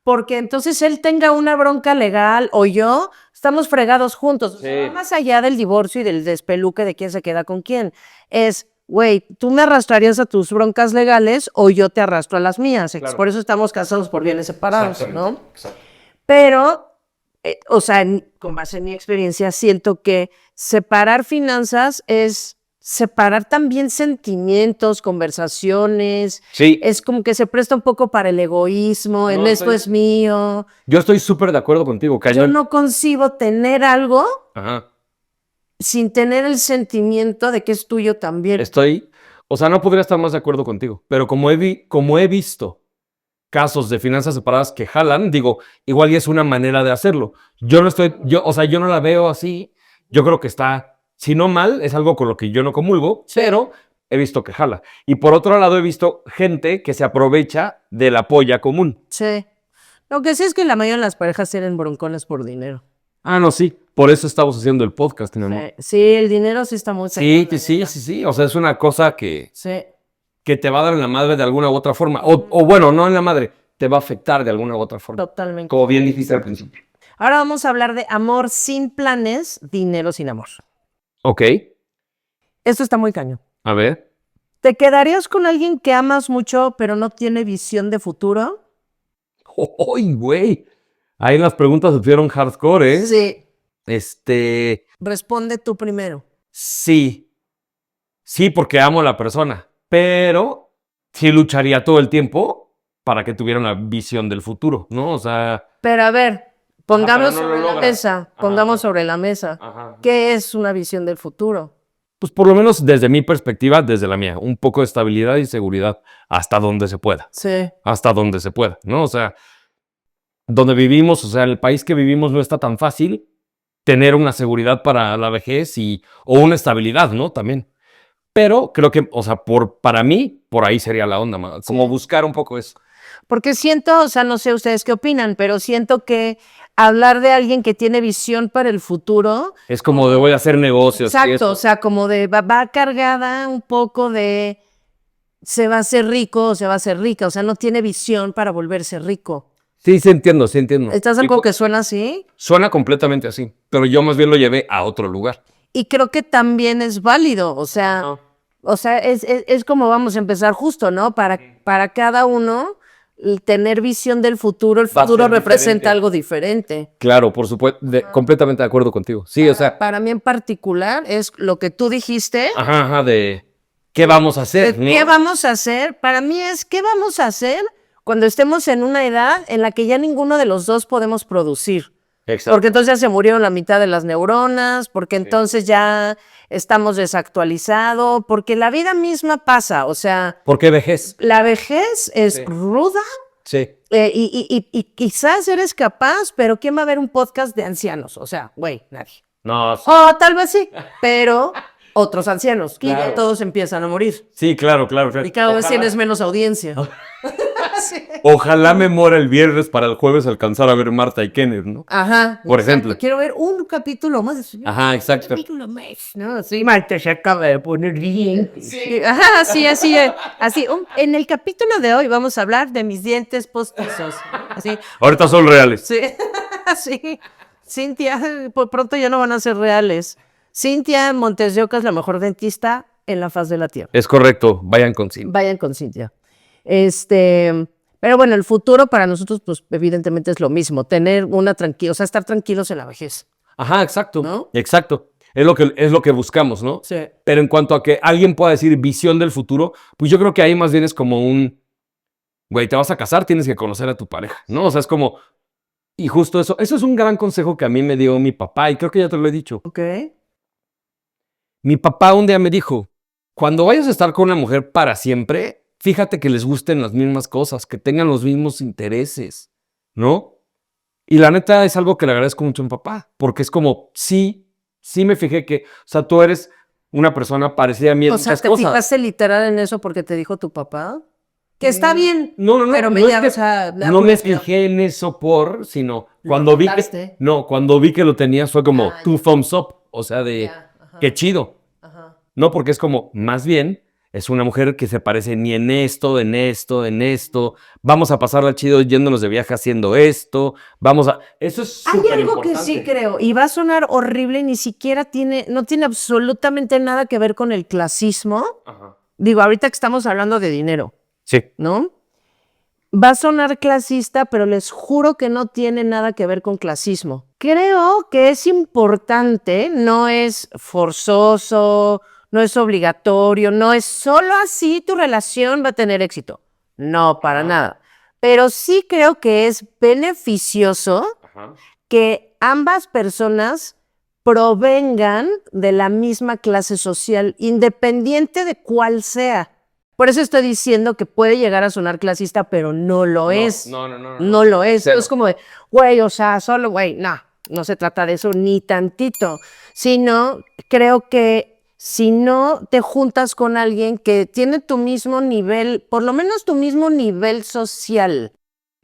porque entonces él tenga una bronca legal o yo, estamos fregados juntos. O sea, Sí. va más allá del divorcio y del despeluque de quién se queda con quién. Es, güey, tú me arrastrarías a tus broncas legales o yo te arrastro a las mías. Claro. Por eso estamos casados por bienes separados, Exactamente, ¿no? exacto. Pero, o sea, con base en mi experiencia, siento que separar finanzas es separar también sentimientos, conversaciones. Sí. Es como que se presta un poco para el egoísmo, el esto es mío. Yo estoy súper de acuerdo contigo, Yo cañón. no concibo tener algo Ajá. sin tener el sentimiento de que es tuyo también. O sea, no podría estar más de acuerdo contigo, pero como he visto casos de finanzas separadas que jalan, digo, igual y es una manera de hacerlo. O sea, yo no la veo así. Yo creo que está, si no mal, es algo con lo que yo no comulgo, pero he visto que jala. Y por otro lado, he visto gente que se aprovecha de la polla común. Sí. Lo que sí es que la mayoría de las parejas tienen broncones por dinero. Ah, no, sí. Por eso estamos haciendo el podcast, mi amor. Sí, el dinero sí está muy Sí, cañón, sí, la sí, neta. sí. O sea, es una cosa que Sí. te va a dar en la madre de alguna u otra forma. O bueno, no en la madre, te va a afectar de alguna u otra forma. Totalmente. Como bien dijiste al principio. Ahora vamos a hablar de amor sin planes, dinero sin amor. Ok, Esto está muy cañón. a ver. ¿Te quedarías con alguien que amas mucho pero no tiene visión de futuro? ¡Uy, güey! Ahí las preguntas se fueron hardcore, ¿eh? Sí. Responde tú primero. Sí. Sí, porque amo a la persona. Pero sí lucharía todo el tiempo para que tuviera una visión del futuro, ¿no? O sea. Pero a ver, pongamos pero no lo sobre la logra. mesa. Pongamos sobre la mesa. Ajá. ¿Qué es una visión del futuro? Pues por lo menos desde mi perspectiva, desde la mía, un poco de estabilidad y seguridad hasta donde se pueda. Sí. Hasta donde se pueda, ¿no? O sea, donde vivimos, o sea, el país que vivimos no está tan fácil tener una seguridad para la vejez o una estabilidad, ¿no? También. Pero creo que, o sea, para mí, por ahí sería la onda, como buscar un poco eso. Porque siento, o sea, no sé ustedes qué opinan, pero siento que hablar de alguien que tiene visión para el futuro. Es como de voy a hacer negocios. y Exacto, esto. o sea, como de va cargada un poco de se va a hacer rico o se va a hacer rica, o sea, no tiene visión para volverse rico. Sí, sí entiendo, sí entiendo. ¿Estás de acuerdo que suena así? Suena completamente así, pero yo más bien lo llevé a otro lugar. Y creo que también es válido, o sea, es como vamos a empezar justo, ¿no? Para cada uno el tener visión del futuro, el Va a futuro ser representa diferente. algo diferente. Claro, por supuesto, completamente de acuerdo contigo. Sí, o sea, Para mí en particular es lo que tú dijiste. ajá, de qué vamos a hacer, ¿no? ¿Qué vamos a hacer? Para mí es, ¿qué vamos a hacer cuando estemos en una edad en la que ya ninguno de los dos podemos producir? Exacto. Porque entonces ya se murieron la mitad de las neuronas, porque entonces ya estamos desactualizados, porque la vida misma pasa, o sea, ¿Por qué vejez? la vejez es Sí. ruda Sí. y quizás eres capaz, pero ¿quién va a ver un podcast de ancianos? O sea, güey, nadie. No, O tal vez sí, pero otros ancianos, que ya Claro. todos empiezan a morir. sí, claro. Y cada vez tienes menos audiencia. Ojalá me muera el viernes para el jueves alcanzar a ver Marta y Kenneth, ¿no? Ajá. Por exacto. ejemplo. Quiero ver un capítulo más. Ajá, exacto. Un capítulo más, ¿no? Sí, Marta se acaba de poner dientes. Sí. Ajá, sí, así. En el capítulo de hoy vamos a hablar de mis dientes postizos. Así. Ahorita son reales. Sí, sí. Cintia, por pronto ya no van a ser reales. Cintia Montes de Oca es la mejor dentista en la faz de la tierra. Es correcto, vayan con Cintia. Vayan con Cintia. Pero bueno, el futuro para nosotros, pues evidentemente es lo mismo, tener una tranquila, o sea, estar tranquilos en la vejez. Ajá, exacto. ¿No? Exacto. Es lo que buscamos, ¿no? Sí. Pero en cuanto a que alguien pueda decir visión del futuro, pues yo creo que ahí más bien es como güey, te vas a casar, tienes que conocer a tu pareja, ¿no? O sea, es como, y justo eso es un gran consejo que a mí me dio mi papá, y creo que ya te lo he dicho. Ok. Mi papá un día me dijo, cuando vayas a estar con una mujer para siempre, fíjate que les gusten las mismas cosas, que tengan los mismos intereses, ¿no? Y la neta es algo que le agradezco mucho a mi papá, porque es como, sí me fijé que, o sea, tú eres una persona parecida a mí en O sea, muchas ¿te cosas. fijaste literal en eso porque te dijo tu papá? Que está bien. No, Pero no es que o sea, no me fijé en eso sino cuando vi notaste. cuando vi que lo tenías fue como Ah, two thumbs up, o sea, de Ya, ajá. qué chido. Ajá. No, porque es como, más bien, es una mujer que se parece ni en esto, en esto, en esto. Vamos a pasarla chido yéndonos de viaje haciendo esto. Eso es Hay súper algo que importante. sí creo, y va a sonar horrible, ni siquiera no tiene absolutamente nada que ver con el clasismo. Ajá. Digo, ahorita que estamos hablando de dinero, Sí. ¿no? Va a sonar clasista, pero les juro que no tiene nada que ver con clasismo. Creo que es importante, no es forzoso, no es obligatorio, no es solo así tu relación va a tener éxito. No, para nada. Pero sí creo que es beneficioso Ajá. que ambas personas provengan de la misma clase social, independiente de cuál sea. Por eso estoy diciendo que puede llegar a sonar clasista, pero no lo es. No. No lo es. Cero. Es como de, güey, o sea, solo, güey, no se trata de eso ni tantito. Sino, creo que si no te juntas con alguien que tiene tu mismo nivel, por lo menos tu mismo nivel social,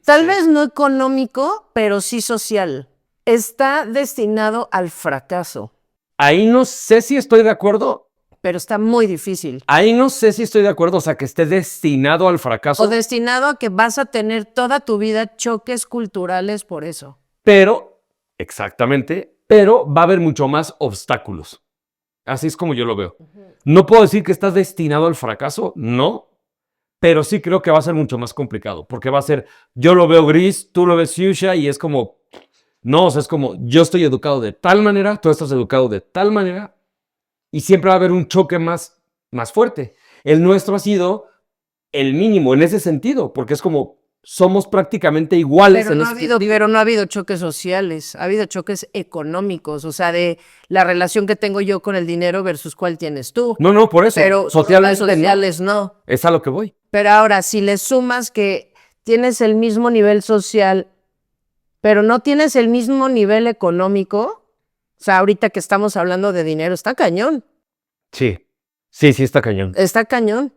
tal vez no económico, pero sí social, está destinado al fracaso. Ahí no sé si estoy de acuerdo. Pero está muy difícil. Ahí no sé si estoy de acuerdo, o sea, que esté destinado al fracaso. O destinado a que vas a tener toda tu vida choques culturales por eso. Pero, exactamente, pero va a haber mucho más obstáculos. Así es como yo lo veo. No puedo decir que estás destinado al fracaso, no, pero sí creo que va a ser mucho más complicado, porque va a ser, yo lo veo gris, tú lo ves fuchsia, y es como, no, o sea, es como, yo estoy educado de tal manera, tú estás educado de tal manera, y siempre va a haber un choque más fuerte. El nuestro ha sido el mínimo en ese sentido, porque es como, somos prácticamente iguales. Pero no ha habido choques sociales, ha habido choques económicos, o sea, de la relación que tengo yo con el dinero versus cuál tienes tú. No, por eso. Pero sociales no. Es a lo que voy. Pero ahora, si le sumas que tienes el mismo nivel social, pero no tienes el mismo nivel económico, o sea, ahorita que estamos hablando de dinero, está cañón. Sí está cañón. Está cañón.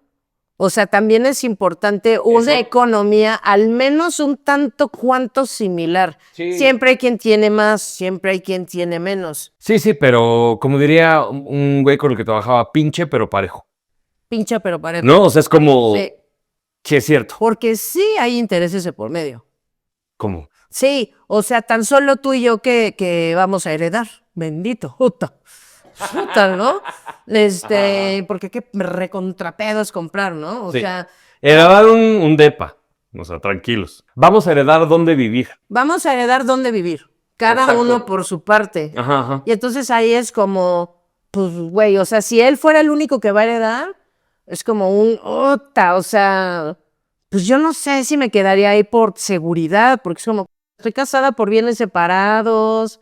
O sea, también es importante una economía al menos un tanto cuanto similar. Sí. Siempre hay quien tiene más, siempre hay quien tiene menos. Sí, pero como diría un güey con el que trabajaba, pinche pero parejo. Pincha pero parejo. No, o sea, es como, Sí, sí es cierto. porque sí hay intereses de por medio. ¿Cómo? Sí, o sea, tan solo tú y yo que vamos a heredar. Bendito, puta, ¿no? Porque qué recontrapedo es comprar, ¿no? O Sí. sea, Heredar un depa. O sea, tranquilos. Vamos a heredar dónde vivir. vamos a heredar dónde vivir. Cada Exacto. uno por su parte. Ajá. Y entonces ahí es como, pues, güey, o sea, si él fuera el único que va a heredar, es como o sea, pues yo no sé si me quedaría ahí por seguridad, porque es como, estoy casada por bienes separados,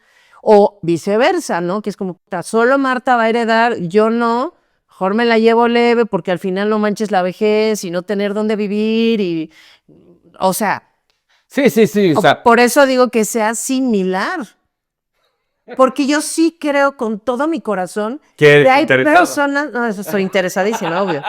o viceversa, ¿no? Que es como, puta, solo Marta va a heredar, yo no, mejor me la llevo leve, porque al final no manches la vejez y no tener dónde vivir, o sea, Sí. O sea, por eso digo que sea similar. Porque yo sí creo con todo mi corazón que hay interesado. personas, no, eso estoy interesadísima, obvio,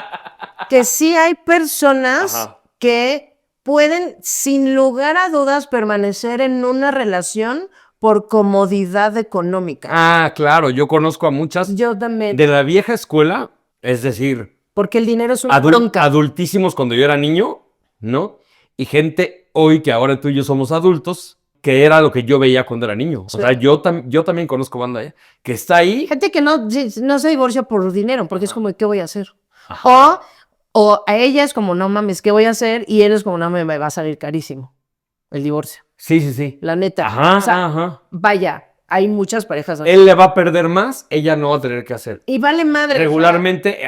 que sí hay personas Ajá. que pueden, sin lugar a dudas, permanecer en una relación por comodidad económica. Ah, claro, yo conozco a muchas Yo también. de la vieja escuela, es decir, Porque el dinero es una bronca. adultísimos cuando yo era niño, ¿no? Y gente hoy que ahora tú y yo somos adultos, que era lo que yo veía cuando era niño. O sea, yo también conozco banda que está ahí. Gente que no se divorcia por dinero, porque es como, ¿qué voy a hacer? O a ella es como, no mames, ¿qué voy a hacer? Y él es como, no, me va a salir carísimo el divorcio. Sí, sí, sí. La neta. Ajá, O sea, ajá. vaya, hay muchas parejas así. Él le va a perder más, ella no va a tener que hacer. Y vale madre. Regularmente,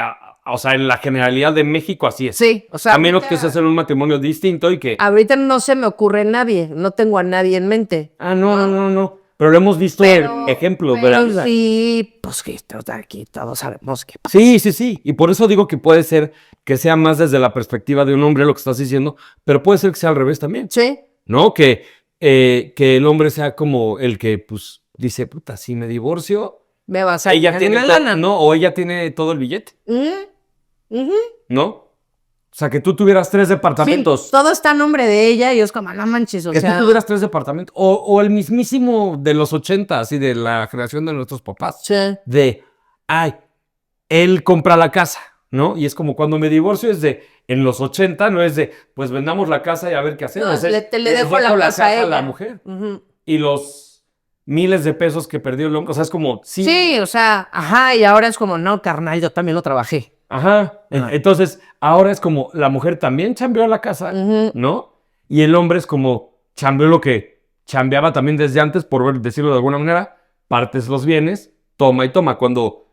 o sea, en la generalidad de México así es. Sí, o sea. A menos que se hacer un matrimonio distinto y que... Ahorita no se me ocurre nadie, no tengo a nadie en mente. No. Pero lo hemos visto ejemplos, ¿verdad? Sí, pues que aquí todos sabemos que pasa. Sí. Y por eso digo que puede ser que sea más desde la perspectiva de un hombre lo que estás diciendo, pero puede ser que sea al revés también. Sí. ¿No? Que el hombre sea como el que, pues, dice, puta, si me divorcio, Me vas a ella tiene una lana, ¿no? O ella tiene todo el billete, Ujú. ¿no? O sea, que tú tuvieras 3 departamentos. Sí, todo está a nombre de ella y es como, no manches, o Que sea. tú tuvieras 3 departamentos. O el mismísimo de los 80, así de la generación de nuestros papás. Sí. De, él compra la casa, ¿no? Y es como cuando me divorcio es de, en los 80, no es de, pues vendamos la casa y a ver qué hacemos. No, Es, le dejo la casa a a la ella. mujer. Ujú. Y los miles de pesos que perdió el hombre, o sea, es como, sí. Sí, o sea, ajá, y ahora es como, no, carnal, yo también lo trabajé. Ajá. Entonces, ahora es como, la mujer también chambeó la casa, ¿no? Y el hombre es como, chambeó lo que chambeaba también desde antes, por decirlo de alguna manera, partes los bienes, toma y toma, cuando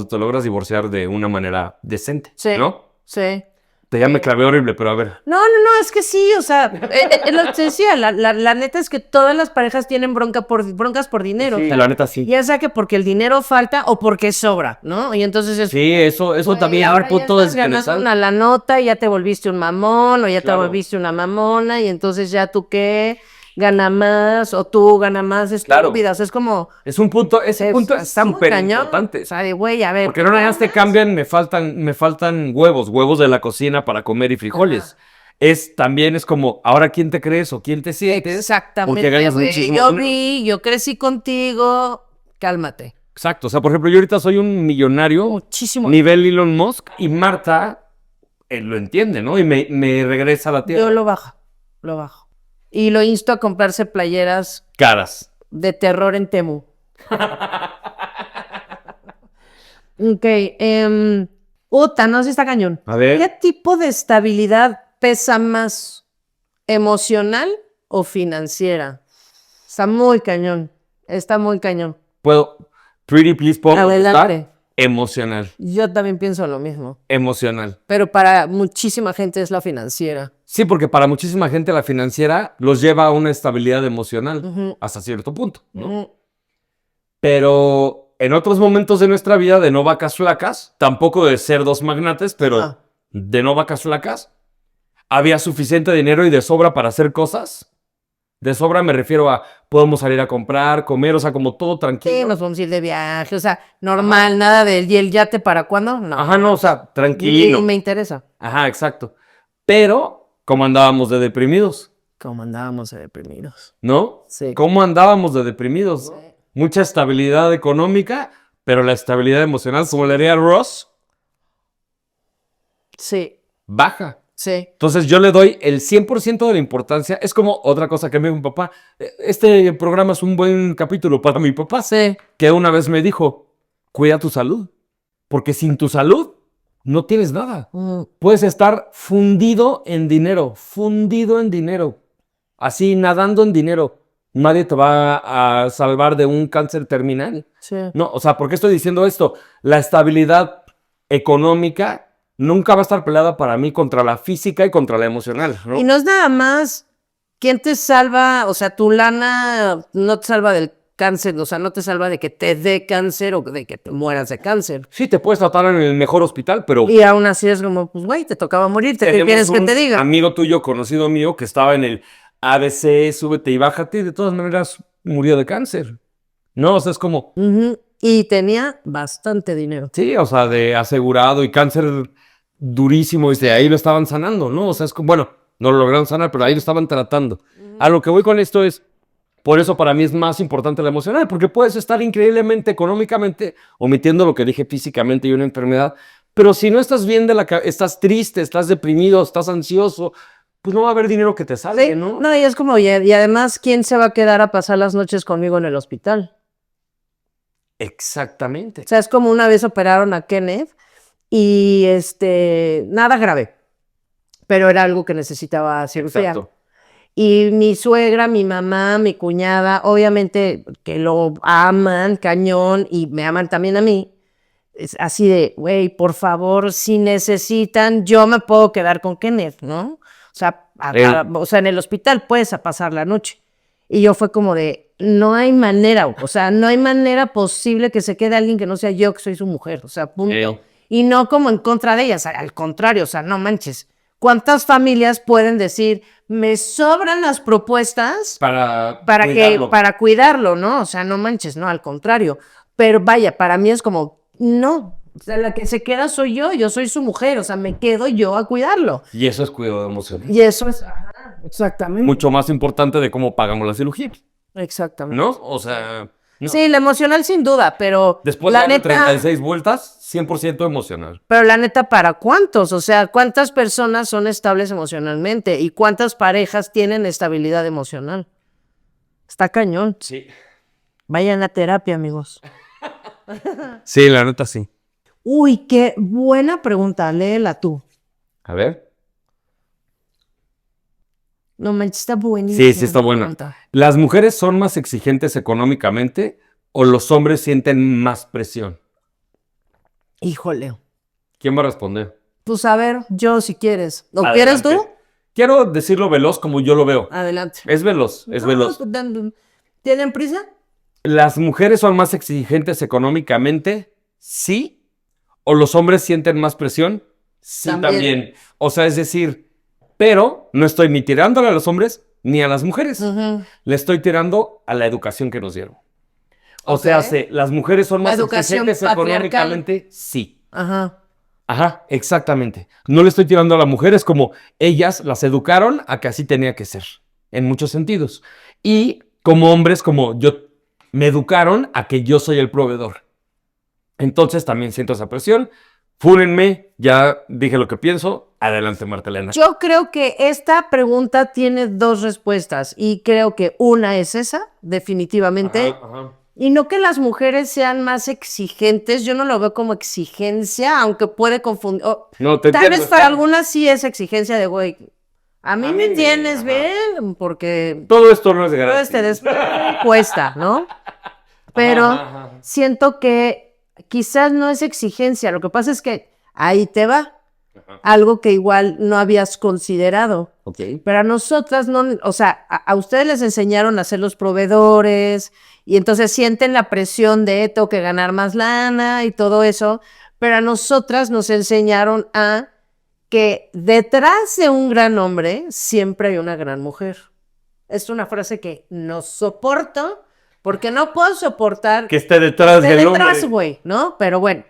te logras divorciar de una manera decente, Sí. ¿no? Sí. Ya me clavé horrible, pero a ver. No, es que sí, o sea, lo que te decía, la neta es que todas las parejas tienen broncas por dinero. Sí, O sea, la neta sí. ya sea que porque el dinero falta o porque sobra, ¿no? Y entonces es... Sí, eso también. ahora Ahora punto ya estás ganando una la nota y ya te volviste un mamón o ya Claro. te volviste una mamona y entonces ya tú qué, gana más o tú gana más estúpidas. Es como... ese punto es está muy súper cañón. importante. O sea, de güey, a ver. Porque no nada más te cambian, me faltan huevos de la cocina para comer y frijoles. También es como, ahora quién te crees o quién te sientes. Exactamente. Porque ganas güey. muchísimo. Yo crecí contigo, cálmate. Exacto. O sea, por ejemplo, yo ahorita soy un millonario, Muchísimo. nivel Elon Musk, y Marta lo entiende, ¿no? Y me regresa a la tierra. Yo lo bajo. Y lo insto a comprarse playeras Caras. de terror en Temu. Ok, no sé si está cañón. A ver. ¿Qué tipo de estabilidad pesa más? ¿Emocional o financiera? Está muy cañón. Pretty please, ¿puedo Adelante. contestar? Emocional. Yo también pienso lo mismo. Emocional. Pero para muchísima gente es la financiera. Sí, porque para muchísima gente la financiera los lleva a una estabilidad emocional hasta cierto punto, ¿no? Pero en otros momentos de nuestra vida, de no vacas flacas, tampoco de ser dos magnates, pero de no vacas flacas, había suficiente dinero y de sobra para hacer cosas. De sobra me refiero a podemos salir a comprar, comer, o sea, como todo tranquilo. Sí, nos vamos a ir de viaje, o sea, normal, nada del ¿y el yate para cuándo? No. Ajá, no, o sea, tranquilo. Y me interesa. Ajá, exacto. Pero, ¿cómo andábamos de deprimidos? ¿Cómo andábamos de deprimidos? ¿No? Sí. ¿Cómo andábamos de deprimidos? Mucha estabilidad económica, pero la estabilidad emocional, como le diría Ross, Sí, baja. sí. Entonces yo le doy el 100% de la importancia. Es como otra cosa que me dijo mi papá. Este programa es un buen capítulo para mi papá. Sí. Que una vez me dijo, cuida tu salud. Porque sin tu salud no tienes nada. Puedes estar fundido en dinero. Así, nadando en dinero. Nadie te va a salvar de un cáncer terminal. Sí. No, o sea, ¿por qué estoy diciendo esto? La estabilidad económica nunca va a estar peleada para mí contra la física y contra la emocional, ¿no? Y no es nada más quién te salva, o sea, tu lana no te salva del cáncer, o sea, no te salva de que te dé cáncer o de que te mueras de cáncer. Sí, te puedes tratar en el mejor hospital, pero... Y aún así es como, pues, güey, te tocaba morirte, ¿qué tenemos quieres que un te diga? amigo tuyo, conocido mío, que estaba en el ABC, súbete y bájate, y de todas maneras murió de cáncer. No, o sea, es como... Y tenía bastante dinero. Sí, o sea, de asegurado y cáncer durísimo, y de ahí lo estaban sanando, ¿no? O sea, es como, bueno, No lo lograron sanar, pero ahí lo estaban tratando. A lo que voy con esto es, por eso para mí es más importante la emocional, porque puedes estar increíblemente económicamente, omitiendo lo que dije físicamente y una enfermedad, pero si no estás bien estás triste, estás deprimido, estás ansioso, pues no va a haber dinero que te salga, Sí, ¿no? no, y es como, y además, ¿quién se va a quedar a pasar las noches conmigo en el hospital? Exactamente. O sea, es como una vez operaron a Kenneth y nada grave, pero era algo que necesitaba cirugía. Exacto. Y mi suegra, mi mamá, mi cuñada, obviamente que lo aman cañón y me aman también a mí. Es así de, güey, por favor, si necesitan, yo me puedo quedar con Kenneth, ¿no? O sea, o sea, en el hospital puedes a pasar la noche. Y yo fue como de, no hay manera, o sea, no hay manera posible que se quede alguien que no sea yo, que soy su mujer, o sea, punto. Y no como en contra de ellas, al contrario, o sea, no manches. ¿Cuántas familias pueden decir, me sobran las propuestas Para para cuidarlo, ¿no? O sea, no manches, no, al contrario. Pero vaya, para mí es como, no, o sea, la que se queda soy yo soy su mujer, o sea, me quedo yo a cuidarlo. Y eso es cuidado emocional. Y eso es, ajá, exactamente. Mucho más importante de cómo pagamos la cirugía, Exactamente. ¿no? O sea, no. Sí, la emocional sin duda, pero Después la de neta, 36 vueltas, 100% emocional. pero la neta, ¿para cuántos? O sea, ¿cuántas personas son estables emocionalmente? ¿Y cuántas parejas tienen estabilidad emocional? Está cañón. Sí. Vayan a terapia, amigos. Sí, la neta sí. Uy, qué buena pregunta. Léela tú. A ver. No manches, está buenísima. Sí, sí está buena. Pregunta. ¿Las mujeres son más exigentes económicamente o los hombres sienten más presión? Híjole. ¿Quién va a responder? Pues a ver, yo si quieres. ¿O Adelante. quieres tú? Quiero decirlo veloz como yo lo veo. Adelante. Es veloz, es No, veloz. pues, ¿tienen prisa? ¿Las mujeres son más exigentes económicamente? Sí. ¿O los hombres sienten más presión? Sí, también. O sea, es decir, pero no estoy ni tirándole a los hombres ni a las mujeres. Ujú. Le estoy tirando a la educación que nos dieron. O Ok. sea, las mujeres son La más educación exigentes patriarcal. económicamente. Sí. Ajá. Ajá, exactamente. No le estoy tirando a las mujeres como ellas las educaron a que así tenía que ser, en muchos sentidos. Y como hombres, como yo, me educaron a que yo soy el proveedor. Entonces también siento esa presión. Fúrenme, ya dije lo que pienso. Adelante, Marta Elena. Yo creo que esta pregunta tiene dos respuestas y creo que una es esa, definitivamente. Ajá. Y no que las mujeres sean más exigentes, yo no lo veo como exigencia, aunque puede confundir. No, te Tal entiendo, vez para está- algunas sí es exigencia de, güey, a mí me tienes ajá. bien, porque Todo esto no es todo gratis. este después cuesta, ¿no? Pero Ajá. siento que quizás no es exigencia, lo que pasa es que ahí te va, Ajá. algo que igual no habías considerado. Ok. Pero a nosotras no, o sea, a ustedes les enseñaron a ser los proveedores y entonces sienten la presión de tengo que ganar más lana y todo eso, pero a nosotras nos enseñaron a que detrás de un gran hombre siempre hay una gran mujer. Es una frase que no soporto porque no puedo soportar Que esté detrás del detrás, hombre. güey, ¿no? Pero bueno,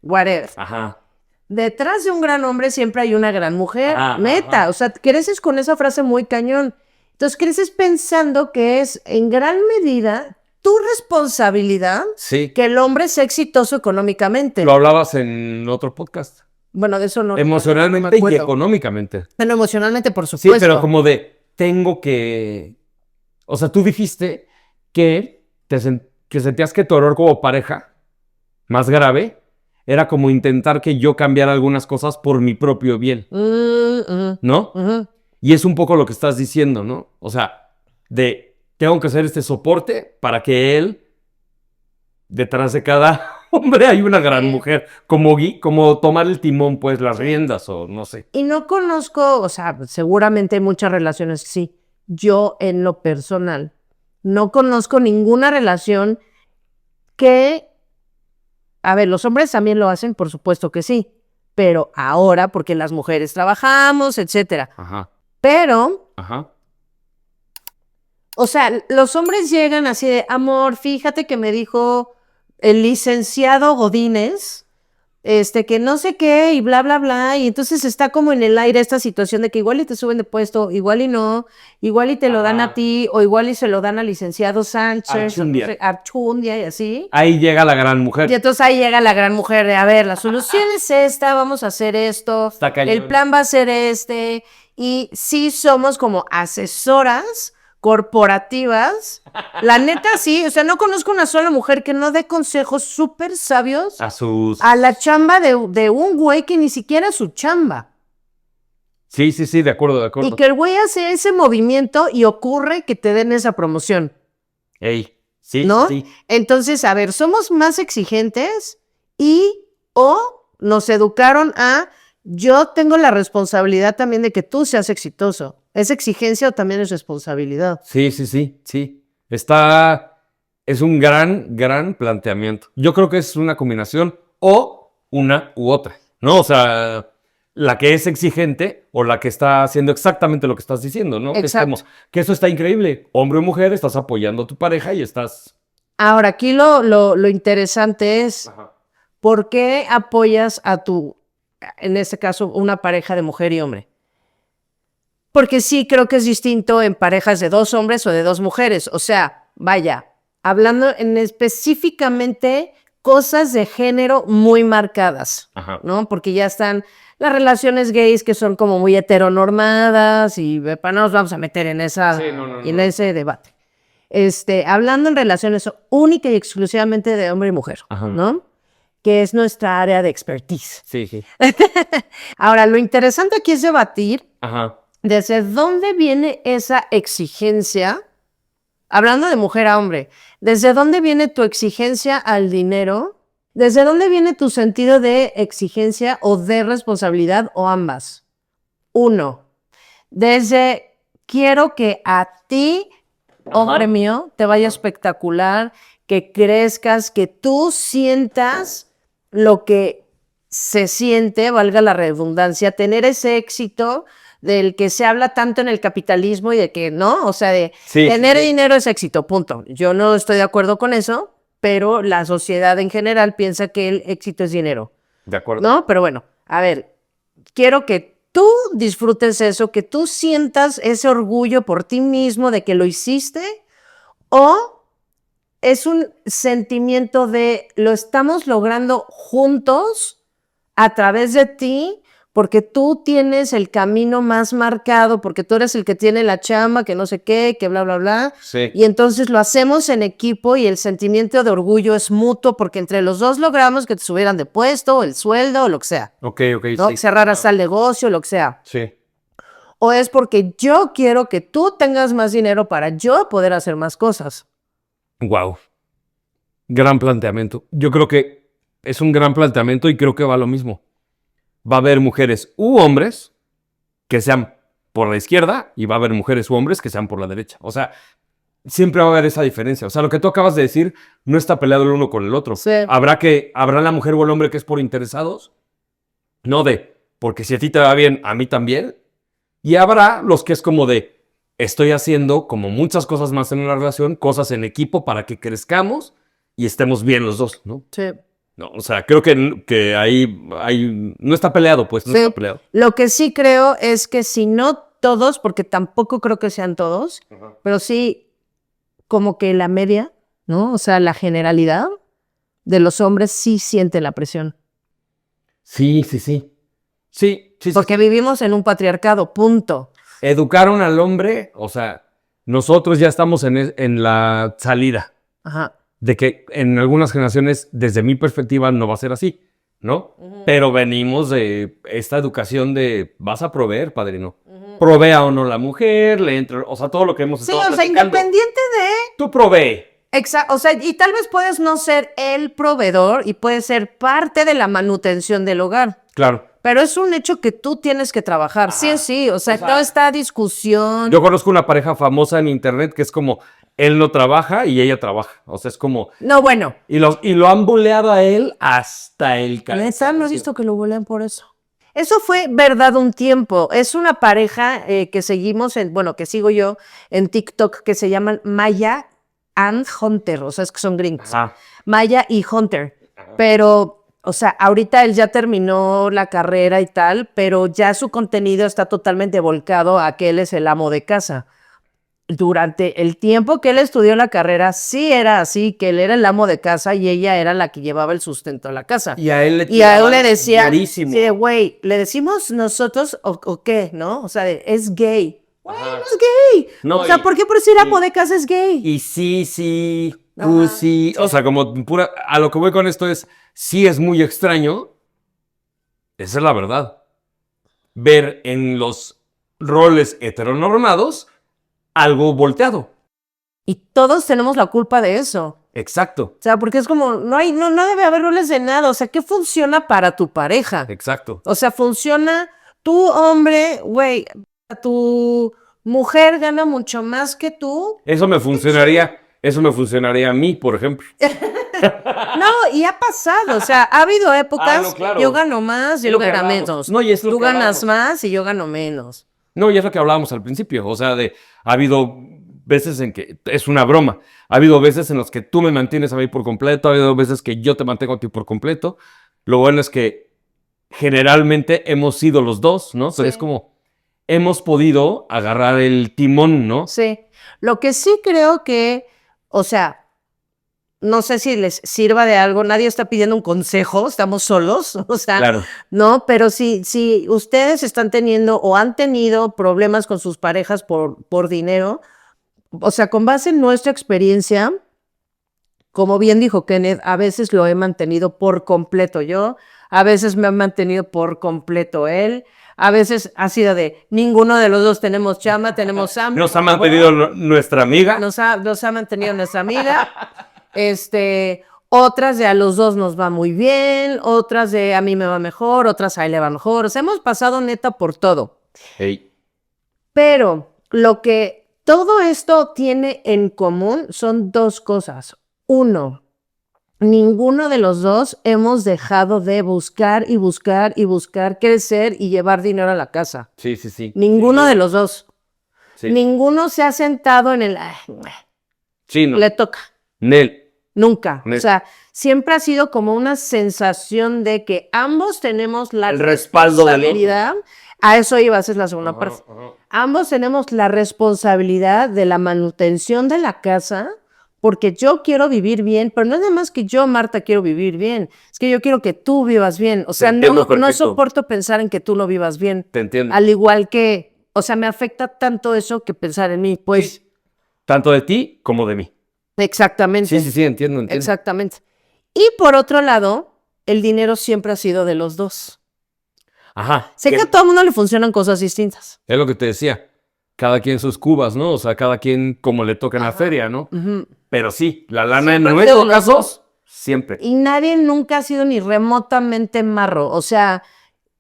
whatever. Ajá. Detrás de un gran hombre siempre hay una gran mujer, Ajá, neta, ajá. o sea, creces con esa frase muy cañón. Entonces creces pensando que es en gran medida tu responsabilidad Sí. que el hombre sea exitoso económicamente. Lo hablabas en otro podcast. Bueno, de eso no. Emocionalmente no me y acuerdo. económicamente. Bueno, emocionalmente, por Sí, supuesto. pero como de, tengo que... O sea, tú dijiste que, que sentías que tu error como pareja, más grave, era como intentar que yo cambiara algunas cosas por mi propio bien, ¿no? Ujú. Y es un poco lo que estás diciendo, ¿no? O sea, de, tengo que hacer este soporte para que él, detrás de cada hombre hay una gran mujer, como tomar el timón, pues, las riendas o no sé. Y no conozco, o sea, seguramente hay muchas relaciones que sí. Yo, en lo personal, no conozco ninguna relación que, a ver, los hombres también lo hacen, por supuesto que sí, pero ahora, porque las mujeres trabajamos, etcétera. Ajá, Pero, ajá. o sea, los hombres llegan así de, amor, fíjate que me dijo el licenciado Godínez que no sé qué y bla, bla, bla, y entonces está como en el aire esta situación de que igual y te suben de puesto, igual y no, igual y te lo dan a ti, o igual y se lo dan al licenciado Sánchez, o no Archundia. sé, Archundia y así. Ahí llega la gran mujer. Y entonces ahí llega la gran mujer de, a ver, la solución es esta, vamos a hacer esto, Está cañón. el plan va a ser este, y sí somos como asesoras corporativas. La neta sí, o sea, no conozco una sola mujer que no dé consejos súper sabios A sus... a la chamba de un güey que ni siquiera es su chamba. Sí, de acuerdo, de acuerdo. Y que el güey hace ese movimiento y ocurre que te den esa promoción. Ey, sí, ¿No? sí. Entonces, a ver, somos más exigentes o nos educaron a yo tengo la responsabilidad también de que tú seas exitoso. ¿Es exigencia o también es responsabilidad? Sí. Es un gran planteamiento. Yo creo que es una combinación o una u otra, ¿no? O sea, la que es exigente o la que está haciendo exactamente lo que estás diciendo, ¿no? Exacto. Que eso está increíble. Hombre o mujer, estás apoyando a tu pareja y estás... Ahora, aquí lo interesante es Ajá. ¿por qué apoyas a en este caso, una pareja de mujer y hombre? Porque sí creo que es distinto en parejas de 2 hombres o de 2 mujeres. O sea, vaya, hablando en específicamente cosas de género muy marcadas, Ajá. ¿no? Porque ya están las relaciones gays que son como muy heteronormadas y no nos vamos a meter en ese debate. Hablando en relaciones única y exclusivamente de hombre y mujer, Ajá. ¿no? Que es nuestra área de expertise. Sí. Ahora, lo interesante aquí es debatir Ajá. ¿desde dónde viene esa exigencia? Hablando de mujer a hombre, ¿desde dónde viene tu exigencia al dinero? ¿Desde dónde viene tu sentido de exigencia o de responsabilidad o ambas? 1, desde quiero que a ti, hombre mío, te vaya espectacular, que crezcas, que tú sientas lo que se siente, valga la redundancia, tener ese éxito del que se habla tanto en el capitalismo y de que, ¿no? O sea, de tener dinero es éxito, punto. Yo no estoy de acuerdo con eso, pero la sociedad en general piensa que el éxito es dinero. De acuerdo. ¿No? Pero bueno, a ver, quiero que tú disfrutes eso, que tú sientas ese orgullo por ti mismo de que lo hiciste, o es un sentimiento de lo estamos logrando juntos a través de ti, porque tú tienes el camino más marcado, porque tú eres el que tiene la chamba, que no sé qué, que bla, bla, bla. Sí. Y entonces lo hacemos en equipo y el sentimiento de orgullo es mutuo, porque entre los dos logramos que te subieran de puesto, o el sueldo, o lo que sea. Ok, ¿No? sí. Cerrar hasta el negocio, lo que sea. Sí. O es porque yo quiero que tú tengas más dinero para yo poder hacer más cosas. Wow. Gran planteamiento. Yo creo que es un gran planteamiento y creo que va a lo mismo. Va a haber mujeres u hombres que sean por la izquierda y va a haber mujeres u hombres que sean por la derecha. O sea, siempre va a haber esa diferencia. O sea, lo que tú acabas de decir no está peleado el uno con el otro. Sí. Habrá la mujer o el hombre que es por interesados, no de, porque si a ti te va bien, a mí también. Y habrá los que es como de, estoy haciendo como muchas cosas más en una relación, cosas en equipo para que crezcamos y estemos bien los dos, ¿no? Sí. No, o sea, creo que ahí no está peleado, pues, no Sí. está peleado. Lo que sí creo es que si no todos, porque tampoco creo que sean todos, pero sí como que la media, ¿no? O sea, la generalidad de los hombres sí sienten la presión. Sí. Porque vivimos en un patriarcado, punto. Educaron al hombre, o sea, nosotros ya estamos en la salida. Ajá. De que en algunas generaciones, desde mi perspectiva, no va a ser así, ¿no? Pero venimos de esta educación de vas a proveer, padrino. Provea o no la mujer, le entra, o sea, todo lo que hemos Sí, estado o sea, platicando. independiente de... Tú provee. Exacto, o sea, y tal vez puedes no ser el proveedor y puedes ser parte de la manutención del hogar. Claro. Pero es un hecho que tú tienes que trabajar. Sí, o sea, toda esta discusión... Yo conozco una pareja famosa en internet que es como, él no trabaja y ella trabaja. O sea, es como... No, bueno. Y lo han buleado a él hasta el Neta, no he visto que lo bulean por eso. Eso fue verdad un tiempo. Es una pareja que seguimos, que sigo yo en TikTok, que se llaman Maya and Hunter. O sea, es que son gringos. Ajá. Maya y Hunter. Pero, O sea, ahorita él ya terminó la carrera y tal, pero ya su contenido está totalmente volcado a que él es el amo de casa. Durante el tiempo que él estudió la carrera, sí era así, que él era el amo de casa y ella era la que llevaba el sustento a la casa. Y a él le decía, clarísimo. sí, güey, ¿le decimos nosotros o qué, no? O sea, es gay. Güey, Ajá. no es gay. No, o sea, y- ¿por qué por ser amo de casa es gay? Y sí, Ajá. sí. O sea, como pura. A lo que voy con esto es. Sí es muy extraño. Esa es la verdad. Ver en los roles heteronormados algo volteado. Y todos tenemos la culpa de eso. Exacto. O sea, porque es como, no debe haber roles de nada. O sea, ¿qué funciona para tu pareja? Exacto. O sea, funciona tu hombre, güey, tu mujer gana mucho más que tú. Eso me funcionaría. Eso me funcionaría a mí, por ejemplo. No, y ha pasado. O sea, ha habido épocas, no, claro. yo gano más y Es él lo que gana hablábamos. menos. No, y es lo Tú que ganas hablábamos. más y yo gano menos. No, y es lo que hablábamos al principio. O sea, ha habido veces en que es una broma. Ha habido veces en las que tú me mantienes a mí por completo. Ha habido veces que yo te mantengo a ti por completo. Lo bueno es que generalmente hemos sido los dos, ¿no? Pero Sí. es como hemos podido agarrar el timón, ¿no? Sí. Lo que sí creo que, o sea, no sé si les sirva de algo, nadie está pidiendo un consejo, estamos solos, o sea, Claro. no, pero si ustedes están teniendo o han tenido problemas con sus parejas por dinero, o sea, con base en nuestra experiencia, como bien dijo Kenneth, a veces lo he mantenido por completo yo, a veces me ha mantenido por completo él, a veces ha sido de ninguno de los dos tenemos chama, tenemos hambre. Nos ha mantenido nuestra amiga. Nos ha mantenido nuestra amiga. Otras de a los dos nos va muy bien, otras de a mí me va mejor, otras a él le va mejor. O sea, hemos pasado neta por todo. Ey. Pero lo que todo esto tiene en común son dos cosas. Uno, ninguno de los dos hemos dejado de buscar y buscar y buscar crecer y llevar dinero a la casa. Sí, sí, sí. Ninguno de los dos. Sí. Ninguno se ha sentado en el... "Ay, Sí, no. le toca. Nel. Nunca. Nel. O sea, siempre ha sido como una sensación de que ambos tenemos la El respaldo del otro. responsabilidad. A eso iba, esa es la segunda parte. Ambos tenemos la responsabilidad de la manutención de la casa, porque yo quiero vivir bien, pero no es nada más que yo, Marta, quiero vivir bien. Es que yo quiero que tú vivas bien. O sea, entiendo no perfecto. soporto pensar en que tú no vivas bien. Te entiendo. Al igual que, o sea, me afecta tanto eso que pensar en mí. Pues, Tanto de ti como de mí. exactamente. Sí, sí, sí, entiendo. Exactamente. Y por otro lado, el dinero siempre ha sido de los dos. Ajá. Sé que a todo el mundo le funcionan cosas distintas. Es lo que te decía. Cada quien sus cubas, ¿no? O sea, cada quien como le toca en la feria, ¿no? Ujú. Pero sí, la lana en Siempre ha nuestro sido de los caso, dos. siempre. Y nadie nunca ha sido ni remotamente marro. O sea,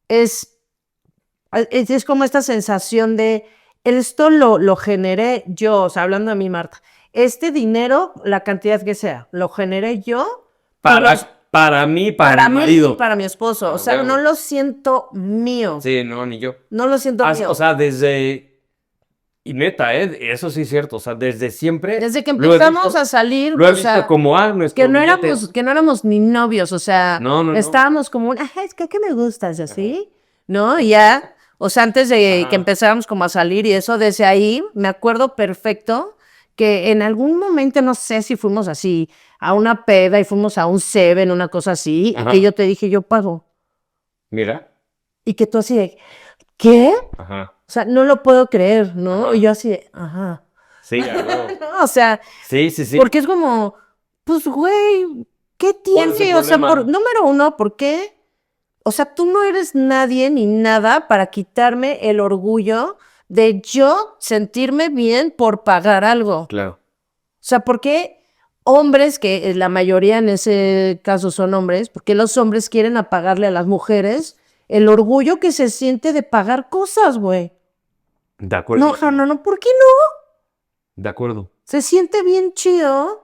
es como esta sensación de, esto lo generé yo, o sea, hablando de mí, Marta. Este dinero, la cantidad que sea, lo generé yo Para mí, para mi mí marido. y para mi esposo. O sea, Huevo. no lo siento mío. Sí, no, ni yo. No lo siento mío. O sea, desde... Y neta, eso sí es cierto. O sea, desde siempre... Desde que lo he empezamos visto- a salir, Lo he o sea, visto como, nuestro que no billete. éramos ni novios, o sea, No. estábamos como es que me gustas, así, ¿no? Y ya, o sea, antes de Ajá. que empezáramos como a salir y eso, desde ahí, me acuerdo perfecto que en algún momento, no sé si fuimos así, a una peda y fuimos a un Seven, una cosa así, y Ajá. que yo te dije, yo pago, Mira. y que tú así de, ¿qué? Ajá. O sea, no lo puedo creer, ¿no? Ajá. Y yo así de, ajá. Sí, algo. No, o sea, Sí, sí, sí. porque es como, pues, güey, ¿qué ¿Cuál es el tiene? O sea, problema? número uno, ¿por qué? O sea, tú no eres nadie ni nada para quitarme el orgullo de yo sentirme bien por pagar algo. Claro. O sea, ¿por qué hombres, que la mayoría en ese caso son hombres, por qué los hombres quieren apagarle a las mujeres el orgullo que se siente de pagar cosas, güey? De acuerdo. No, ¿por qué no? De acuerdo. Se siente bien chido,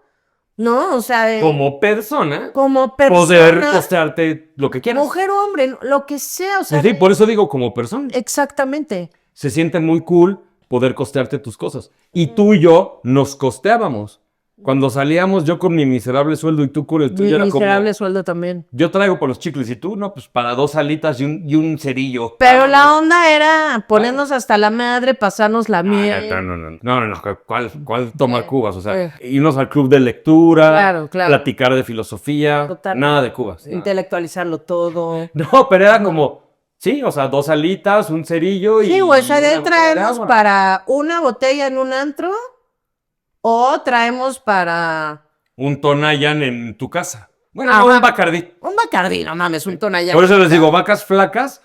¿no? O sea, Como persona, como poder persona, costearte lo que quieras. mujer o hombre, lo que sea, o sea, Sí, por eso digo como persona. exactamente. Se siente muy cool poder costearte tus cosas. Y tú y yo nos costeábamos. Cuando salíamos, yo con mi miserable sueldo y tú con el tuyo, Mi era como, miserable sueldo también. yo traigo por los chicles y tú, no, pues para 2 alitas y un cerillo. Pero la onda era ponernos hasta la madre, pasarnos la miel. No, ¿cuál tomar cubas? O sea, irnos al club de lectura, Claro, claro. platicar de filosofía, Total. nada de cubas. Intelectualizarlo todo. No, pero era como, sí, o sea, 2 alitas, un cerillo y... Sí, güey, o sea, de una ahí botella de traemos agua. para una botella en un antro o traemos para Un Tonayan en tu casa. Bueno, Ajá. no, un Bacardí. un Bacardí, no mames, un Tonayán. Por eso les digo, vacas flacas,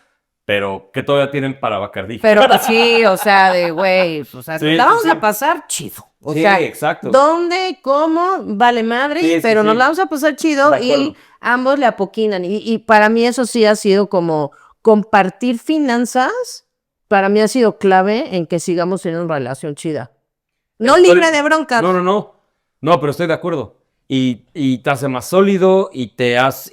pero que todavía tienen para Bacardí. Pero que sí, o sea, de güey, o sea, Sí, la vamos sí. a pasar chido. O Sí, sea, exacto. ¿dónde, cómo? Vale madre, Sí, sí, pero sí. nos la vamos a pasar chido De acuerdo. y ambos le apoquinan. Y para mí eso sí ha sido como compartir finanzas, para mí ha sido clave en que sigamos teniendo una relación chida. No Estoy- libre de broncas. No. No, pero estoy de acuerdo. Y te hace más sólido y te hace...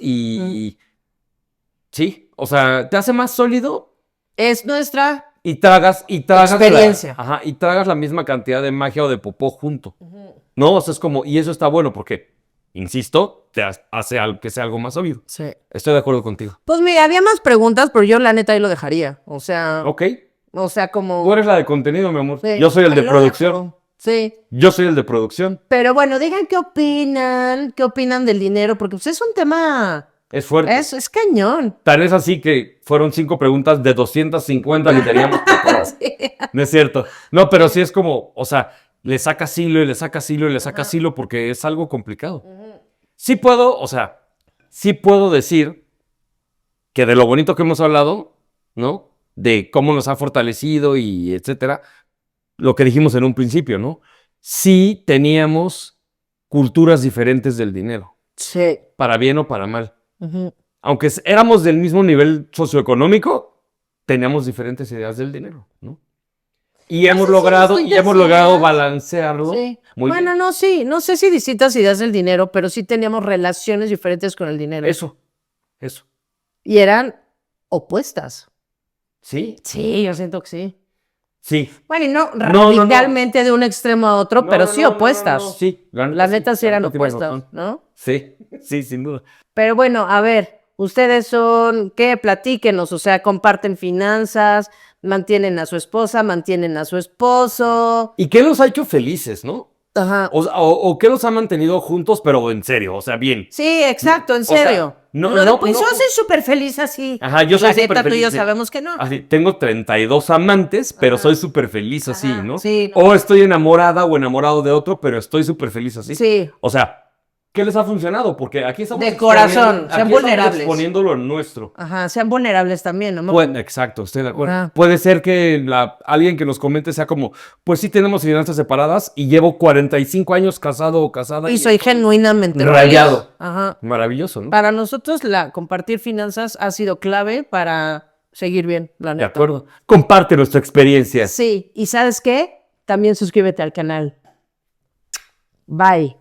Sí, o sea, te hace más sólido Es nuestra y tragas experiencia. y tragas la misma cantidad de magia o de popó junto. No, o sea, es como... Y eso está bueno porque, insisto, te hace que sea algo más sólido. Sí. Estoy de acuerdo contigo. Pues mira, había más preguntas, pero yo la neta ahí lo dejaría. O sea, Ok. como... Tú eres la de contenido, mi amor. Sí. Yo soy el Ahí de lo producción. dejo. Sí. Yo soy el de producción. Pero bueno, digan qué opinan del dinero, porque pues es un tema, Es fuerte. es cañón. Tan es así que fueron 5 preguntas de 250 que teníamos preparadas. No es cierto. No, pero sí es como, o sea, le sacas hilo y le sacas hilo y le sacas hilo porque es algo complicado. Sí puedo, o sea, sí puedo decir que de lo bonito que hemos hablado, ¿no? De cómo nos ha fortalecido y etcétera, lo que dijimos en un principio, ¿no? Sí teníamos culturas diferentes del dinero, Sí. para bien o para mal. Aunque éramos del mismo nivel socioeconómico, teníamos diferentes ideas del dinero, ¿no? Y hemos logrado balancearlo. Sí. Muy Bueno, bien. no, sí, no sé si distintas ideas del dinero, pero sí teníamos relaciones diferentes con el dinero. Eso. Y eran opuestas. Sí, Sí, yo siento que sí. sí. Bueno, y no no. radicalmente de un extremo a otro, pero sí opuestas. No. Sí, Las netas sí la eran neta tiene opuestas, razón. ¿no? Sí, sin duda. Pero bueno, a ver, ustedes son, ¿qué? Platíquenos, o sea, comparten finanzas, mantienen a su esposa, mantienen a su esposo. ¿Y qué los ha hecho felices, no? Ajá. O qué los ha mantenido juntos, pero en serio, o sea, bien. Sí, exacto, en O sea, serio. Pues yo soy súper feliz así. Ajá, yo soy La neta, súper tú y feliz. yo Sí. sabemos que no. Así, tengo 32 amantes, pero soy súper feliz así, Ajá, ¿no? sí. O estoy enamorada o enamorado de otro, pero estoy súper feliz así. Sí. O sea, ¿qué les ha funcionado? Porque aquí estamos... De corazón, sean aquí estamos vulnerables. exponiendo lo nuestro. Ajá, sean vulnerables también, ¿no? Exacto, estoy de acuerdo. Ajá. Puede ser que alguien que nos comente sea como, pues sí tenemos finanzas separadas y llevo 45 años casado o casada. Y soy genuinamente Rayado. feliz. Ajá. Maravilloso, ¿no? Para nosotros compartir finanzas ha sido clave para seguir bien, la De neta. acuerdo. Comparte nuestra experiencia. Sí, y ¿sabes qué? También suscríbete al canal. Bye.